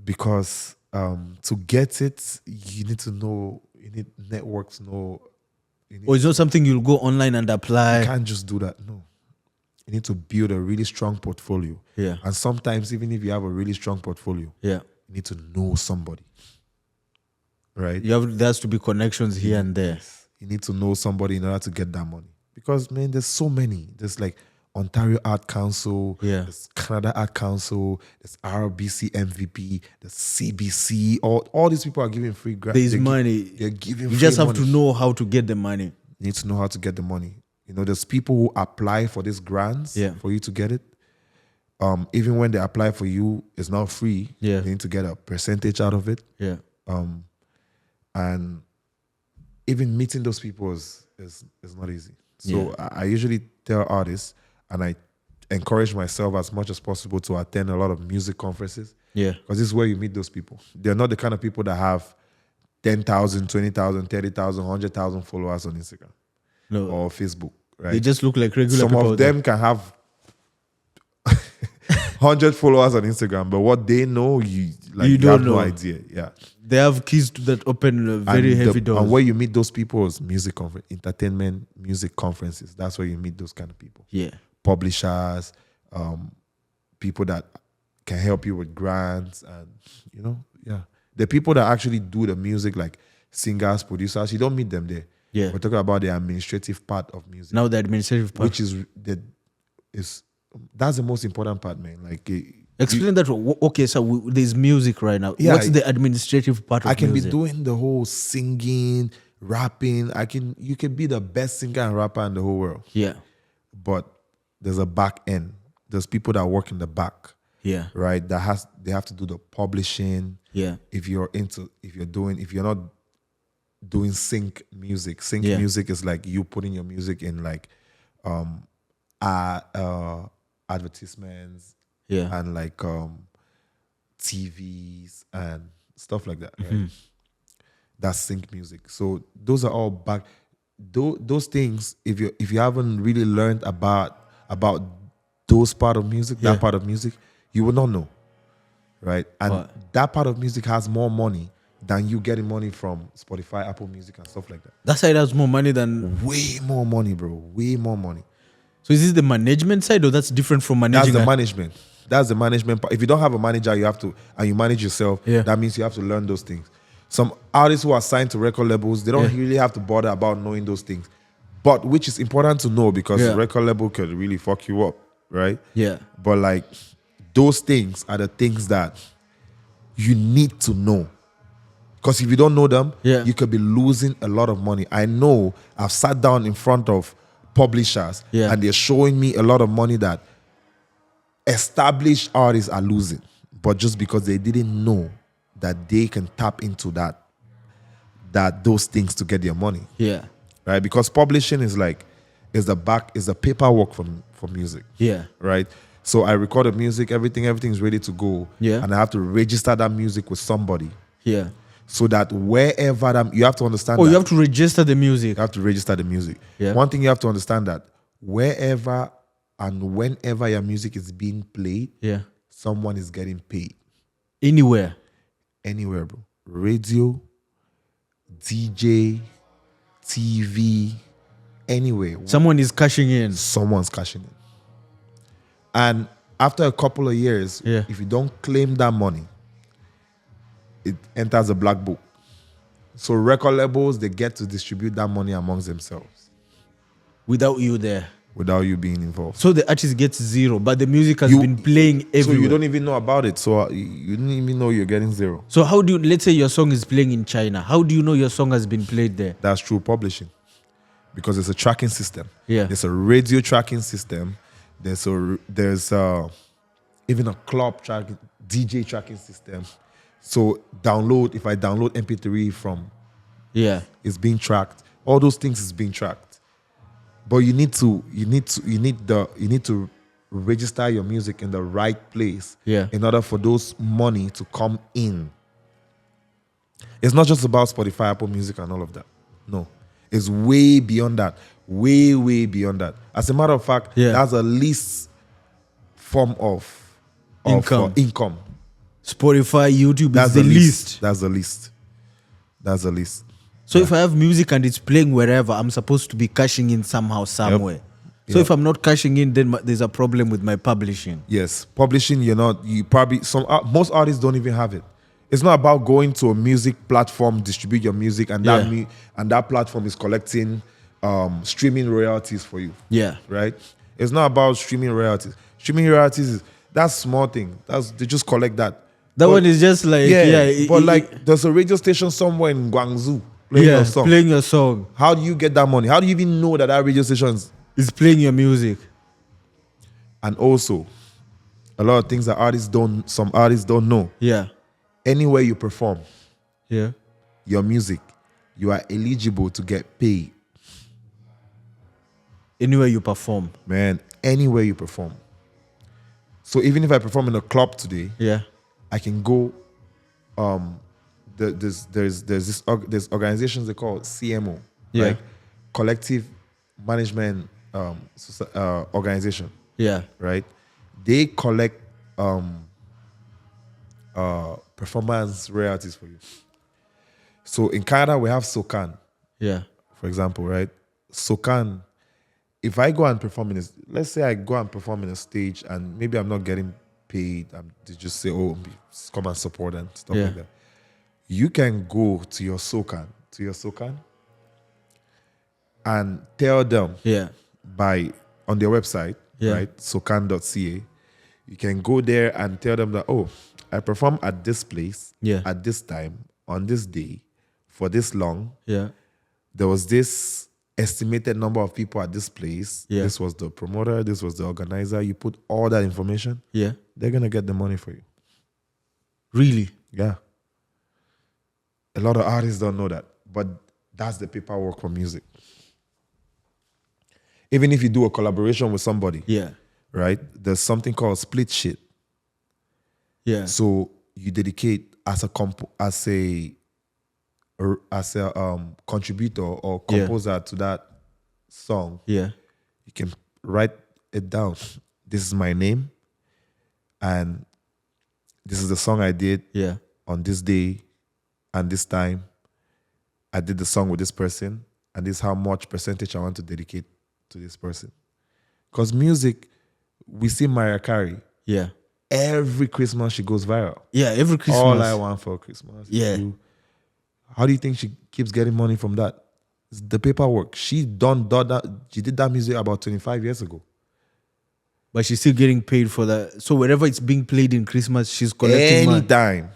because to get it, you need to know, you need networks, know. Or it's not something you'll go online and apply. You can't just do that. No. You need to build a really strong portfolio. Yeah. And sometimes, even if you have a really strong portfolio, Yeah. you need to know somebody. Right? There has to be connections here and there. You need to know somebody in order to get that money. Because, man, there's so many. There's like Ontario Art Council, Yeah. there's Canada Art Council, there's RBC MVP, there's CBC. All these people are giving free grants. There's money. They're giving You free just have money. to know how to get the money. You need to know how to get the money. You know, there's people who apply for these grants for you to get it. Even when they apply for you, it's not free. Yeah. You need to get a percentage out of it. Yeah. And even meeting those people is not easy. So I usually tell artists, and I encourage myself as much as possible to attend a lot of music conferences. Yeah. Because this is where you meet those people. They're not the kind of people that have 10,000, 20,000, 30,000, 100,000 followers on Instagram or Facebook. Right? They just look like regular Some people. of them can have 100 followers on Instagram, but what they know, you don't have know. no idea. Yeah. They have keys to that open very heavy doors. And where you meet those people is music conference, entertainment, music conferences. That's where you meet those kind of people. Yeah. Publishers, people that can help you with grants, and the people that actually do the music, like singers, producers. You don't meet them there. Yeah. We're talking about the administrative part of music. Now the administrative part. Which that's the most important part, man. Like, explain that. Okay, so there's music right now. Yeah, What's the administrative part of I can music? be doing the whole singing, rapping. You can be the best singer and rapper in the whole world. Yeah. But there's a back end. There's people that work in the back. Yeah. Right? They have to do the publishing. Yeah. If you're not doing sync music. Sync music is like you putting your music in like advertisements and like TVs and stuff like that. Right? That's sync music. So those are all back. Those things, if you haven't really learned about those part of music, that part of music, you will not know. Right? And that part of music has more money than you getting money from Spotify, Apple Music, and stuff like that. That side has more money than... Way more money, bro. Way more money. So is this the management side, or that's different from managing? That's the management. That's the management part. If you don't have a manager, and you manage yourself, that means you have to learn those things. Some artists who are signed to record labels, they don't really have to bother about knowing those things. But which is important to know, because the record label could really fuck you up, right? Yeah. But like, those things are the things that you need to know. Because if you don't know them, you could be losing a lot of money. I know I've sat down in front of publishers and they're showing me a lot of money that established artists are losing. But just because they didn't know that they can tap into those things to get their money. Yeah. Right? Because publishing is the paperwork for music. Yeah. Right? So I record the music, everything's ready to go. Yeah. And I have to register that music with somebody. Yeah. So that wherever you have to understand. You have to register the music. You have to register the music. Yeah. One thing you have to understand, that wherever and whenever your music is being played, someone is getting paid. Anywhere, bro. Radio, DJ, TV, anywhere. Someone is cashing in. Someone's cashing in. And after a couple of years, if you don't claim that money, it enters a black book. So record labels, they get to distribute that money amongst themselves. Without you there. Without you being involved. So the artist gets zero, but the music has been playing everywhere. So you don't even know about it. So you didn't even know you're getting zero. So how do you, let's say your song is playing in China. How do you know your song has been played there? That's through publishing. Because there's a tracking system. Yeah. There's a radio tracking system. There's even a club tracking, DJ tracking system. So if I download MP3 from, it's being tracked. All those things is being tracked. But you need to register your music in the right place Yeah. in order for those money to come in. It's not just about Spotify, Apple Music, and all of that. No, it's way beyond that. Way, way beyond that. As a matter of fact, Yeah. that's a least form of Income. income. Spotify, YouTube That's is the least. That's the least. That's the least. So if I have music and it's playing wherever, I'm supposed to be cashing in somehow, somewhere. So Yep. if I'm not cashing in, then there's a problem with my publishing. Yes, publishing. You probably most artists don't even have it. It's not about going to a music platform, distribute your music, and that platform is collecting streaming royalties for you. Yeah. Right. It's not about streaming royalties. Streaming royalties is that's small thing. They just collect that. That one is just like there's a radio station somewhere in Guangzhou playing your song. playing your song. How do you get that money? How do you even know that radio station is playing your music? And also, a lot of things that some artists don't know. Yeah. Anywhere you perform, Yeah. your music, you are eligible to get paid. Anywhere you perform. Man, anywhere you perform. So even if I perform in a club today, yeah, I can go. There's organizations they call CMO, yeah, right? Collective Management Organization. Yeah. Right? They collect performance royalties for you. So in Canada, we have SOCAN. Yeah. For example, right? SOCAN, if I go and perform let's say I go and perform in a stage and maybe I'm not getting paid, they just say, oh, come and support and stuff like that. You can go to your SOCAN, and tell them on their website, right, socan.ca, you can go there and tell them that, oh, I perform at this place, at this time, on this day, for this long. Yeah. There was this estimated number of people at this place. Yeah. This was the promoter, this was the organizer. You put all that information. Yeah. They're going to get the money for you. Really? Yeah. A lot of artists don't know that, but that's the paperwork for music. Even if you do a collaboration with somebody, right? There's something called split sheet. Yeah. So you dedicate as a contributor or composer to that song. Yeah. You can write it down. This is my name, and this is the song I did. Yeah. On this day and this time. I did the song with this person, and this is how much percentage I want to dedicate to this person. Because music, we see Mariah Carey. Yeah. Every Christmas she goes viral. Yeah, every Christmas. All I want for Christmas. Yeah. How do you think she keeps getting money from that? It's the paperwork. She did that music about 25 years ago. But she's still getting paid for that. So wherever it's being played in Christmas, she's collecting money. Anytime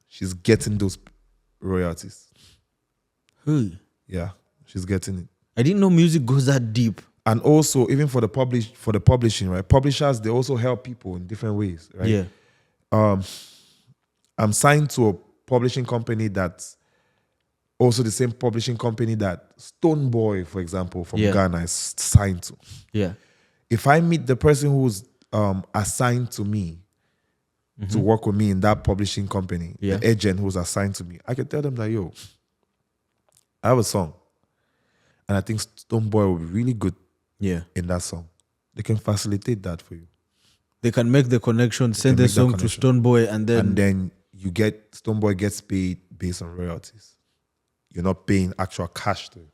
she's getting those royalties. Hey. Yeah, she's getting it. I didn't know music goes that deep. And also, even for the publishing, right? Publishers, they also help people in different ways, right? Yeah. I'm signed to a publishing company that's also the same publishing company that Stonebwoy, for example, from Ghana is signed to. Yeah. If I meet the person who's assigned to me to work with me in that publishing company, the agent who's assigned to me, I can tell them that, yo, I have a song, and I think Stonebwoy will be really good in that song. They can facilitate that for you. They can make the connection, send the song to Stonebwoy, and then Stonebwoy gets paid based on royalties. You're not paying actual cash to it.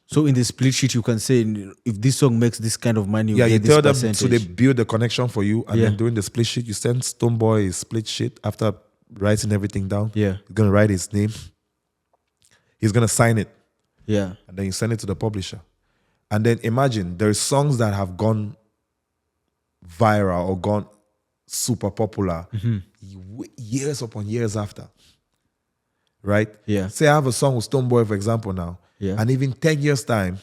So in the split sheet, you can say, if this song makes this kind of money, you get tell this them, so they build the connection for you, and then during the split sheet, you send Stonebwoy a split sheet after writing everything down. Yeah. He's going to write his name. He's going to sign it. Yeah. And then you send it to the publisher. And then imagine, there's songs that have gone viral or gone super popular years upon years after. Right? Yeah. Say I have a song with Stonebwoy, for example, now. Yeah. And even 10 years' time,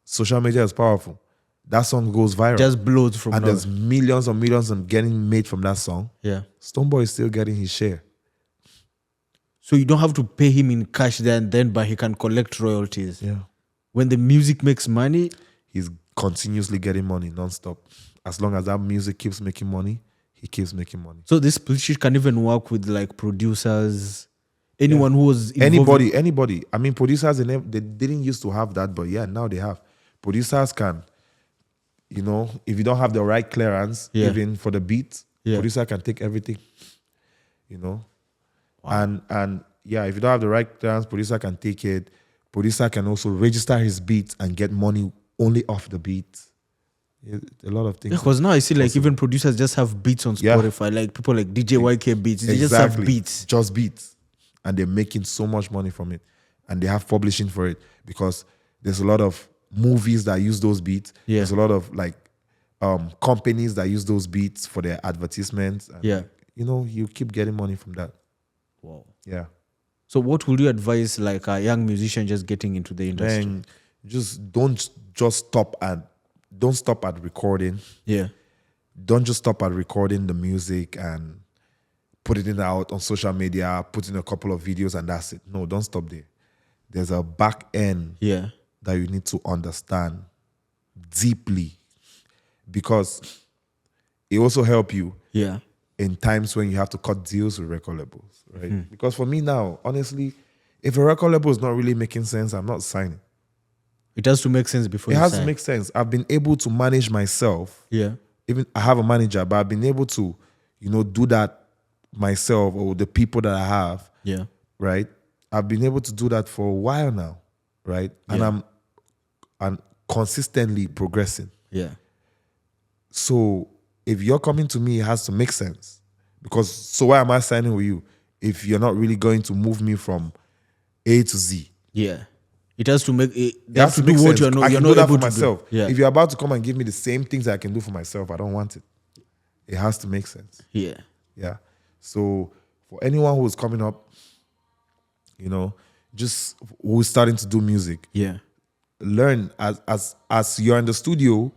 social media is powerful. That song goes viral. Just blows from and there's millions and millions getting made from that song. Yeah. Stonebwoy is still getting his share. So you don't have to pay him in cash there and then, but he can collect royalties. Yeah. when the music makes money, he's continuously getting money nonstop. As long as that music keeps making money, he keeps making money. so this shit can even work with like producers, anyone who was involved. Anybody. I mean, producers, they didn't used to have that, but yeah, now they have. Producers can, if you don't have the right clearance, even for the beat, producer can take everything, Wow. And yeah, if you don't have the right clearance, producer can take it. Producer can also register his beats and get money only off the beat. A lot of things. Because now I see like even producers just have beats on Spotify, like people like Jbwai beats. They just have beats. Just beats. And they're making so much money from it. And they have publishing for it because there's a lot of movies that use those beats. Yeah. There's a lot of like companies that use those beats for their advertisements. And, you keep getting money from that. Wow. Yeah. So what would you advise like a young musician just getting into the industry? Man, don't stop at recording. Yeah. Don't just stop at recording the music and putting it out on social media, put in a couple of videos and that's it. No, don't stop there. There's a back end that you need to understand deeply because it also help you in times when you have to cut deals with record labels, right? Because for me now, honestly, if a record label is not really making sense, I'm not signing. It has to make sense before it you has sign. to make sense. I've been able to manage myself. Yeah. Even I have a manager, but I've been able to, do that myself or the people that I have. Yeah. Right. I've been able to do that for a while now. Right. And I'm consistently progressing. Yeah. So if you're coming to me, it has to make sense. Because so why am I signing with you if you're not really going to move me from A to Z? Yeah. It has to make it. It has to do what you're not able for to myself. do. Yeah. If you're about to come and give me the same things that I can do for myself, I don't want it. It has to make sense. Yeah. Yeah. So for anyone who's coming up, just who's starting to do music, learn as you're in the studio,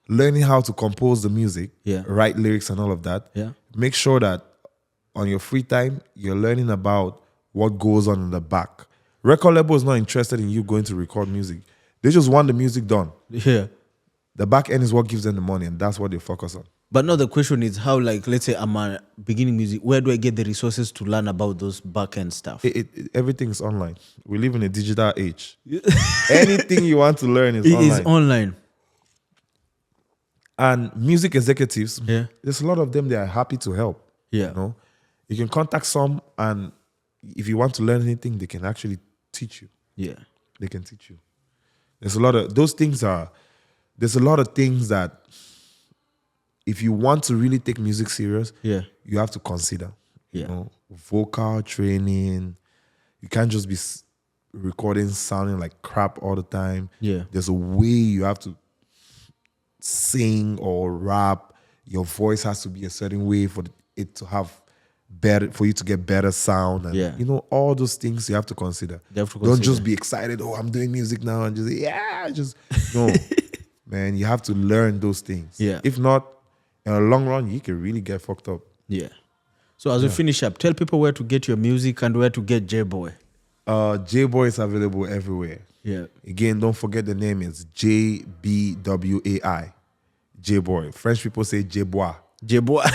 learning how to compose the music, write lyrics and all of that. Yeah. Make sure that on your free time, you're learning about what goes on in the back. Record label is not interested in you going to record music. They just want the music done. Yeah. The back end is what gives them the money, and that's what they focus on. But now the question is how, like, let's say I'm a beginning music, where do I get the resources to learn about those back end stuff? Everything is online. We live in a digital age. Anything you want to learn is online. It is online. And music executives, there's a lot of them that are happy to help. Yeah. You can contact some, and if you want to learn anything, they can actually teach you. Yeah. They can teach you. There's a lot of things that if you want to really take music serious, you have to consider. Vocal training. You can't just be recording sounding like crap all the time. Yeah. There's a way you have to sing or rap. Your voice has to be a certain way for it to have better, for you to get better sound, and all those things you have to consider. Don't just be excited. Oh, I'm doing music now, and just no, man. You have to learn those things. Yeah. If not, in the long run, you can really get fucked up. Yeah. So as we finish up, tell people where to get your music and where to get Jbwai. Jbwai is available everywhere. Yeah. Again, don't forget the name is Jbwai. Jbwai. French people say Jbwai. Jbwai.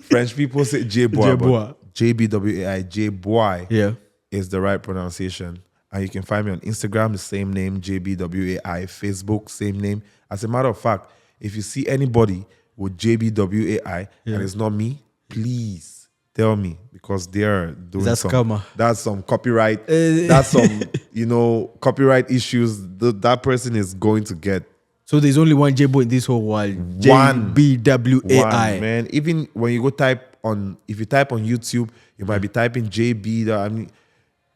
French people say Jbwai. Jbwai. Jbwai. Jbwai is the right pronunciation. And you can find me on Instagram, the same name, Jbwai. Facebook, same name. As a matter of fact, if you see anybody with Jbwai and it's not me, please tell me, because they're doing that's some copyright. That's some, copyright issues. That person is going to get. So there's only one Jbwai in this whole world. Jbwai. Man. Even when you if you type on YouTube, you might be typing JB.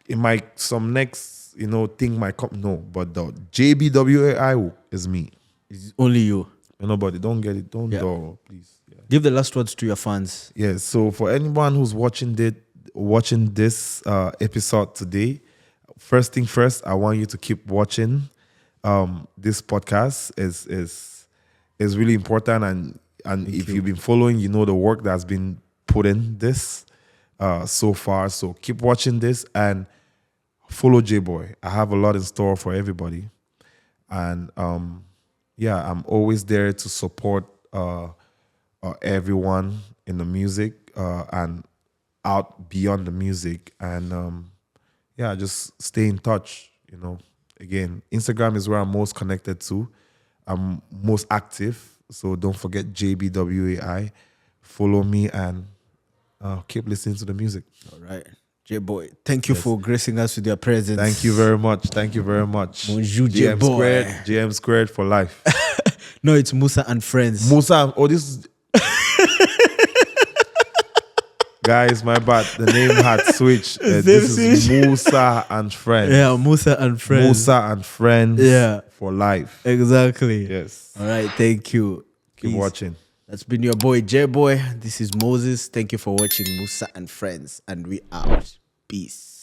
It might, some next, thing might come. No, but the Jbwai is me. It's only you. Nobody, don't get it. Don't do, please. Yeah. Give the last words to your fans. Yeah. So for anyone who's watching this episode today, first thing first, I want you to keep watching. This podcast is really important, and if you've been following, the work that's been put in this so far. So keep watching this, and follow Jbwai. I have a lot in store for everybody. And yeah, I'm always there to support everyone in the music and out beyond the music. And yeah, just stay in touch. Again, Instagram is where I'm most connected to. I'm most active. So don't forget Jbwai. Follow me and keep listening to the music. All right. Jbwai, thank you for gracing us with your presence. Thank you very much. Thank you very much. Bonjour, GM Jbwai. squared, GM squared for life. No, it's Musa and Friends. Musa, this guys, my bad. The name had switched. This is Musa and Friends. Yeah, Musa and Friends. Musa and Friends. Yeah. For life. Exactly. Yes. All right. Thank you. Keep Peace. watching. That's been your boy Jbwai. This is Moses. Thank you for watching Musa and Friends, and we out. Peace.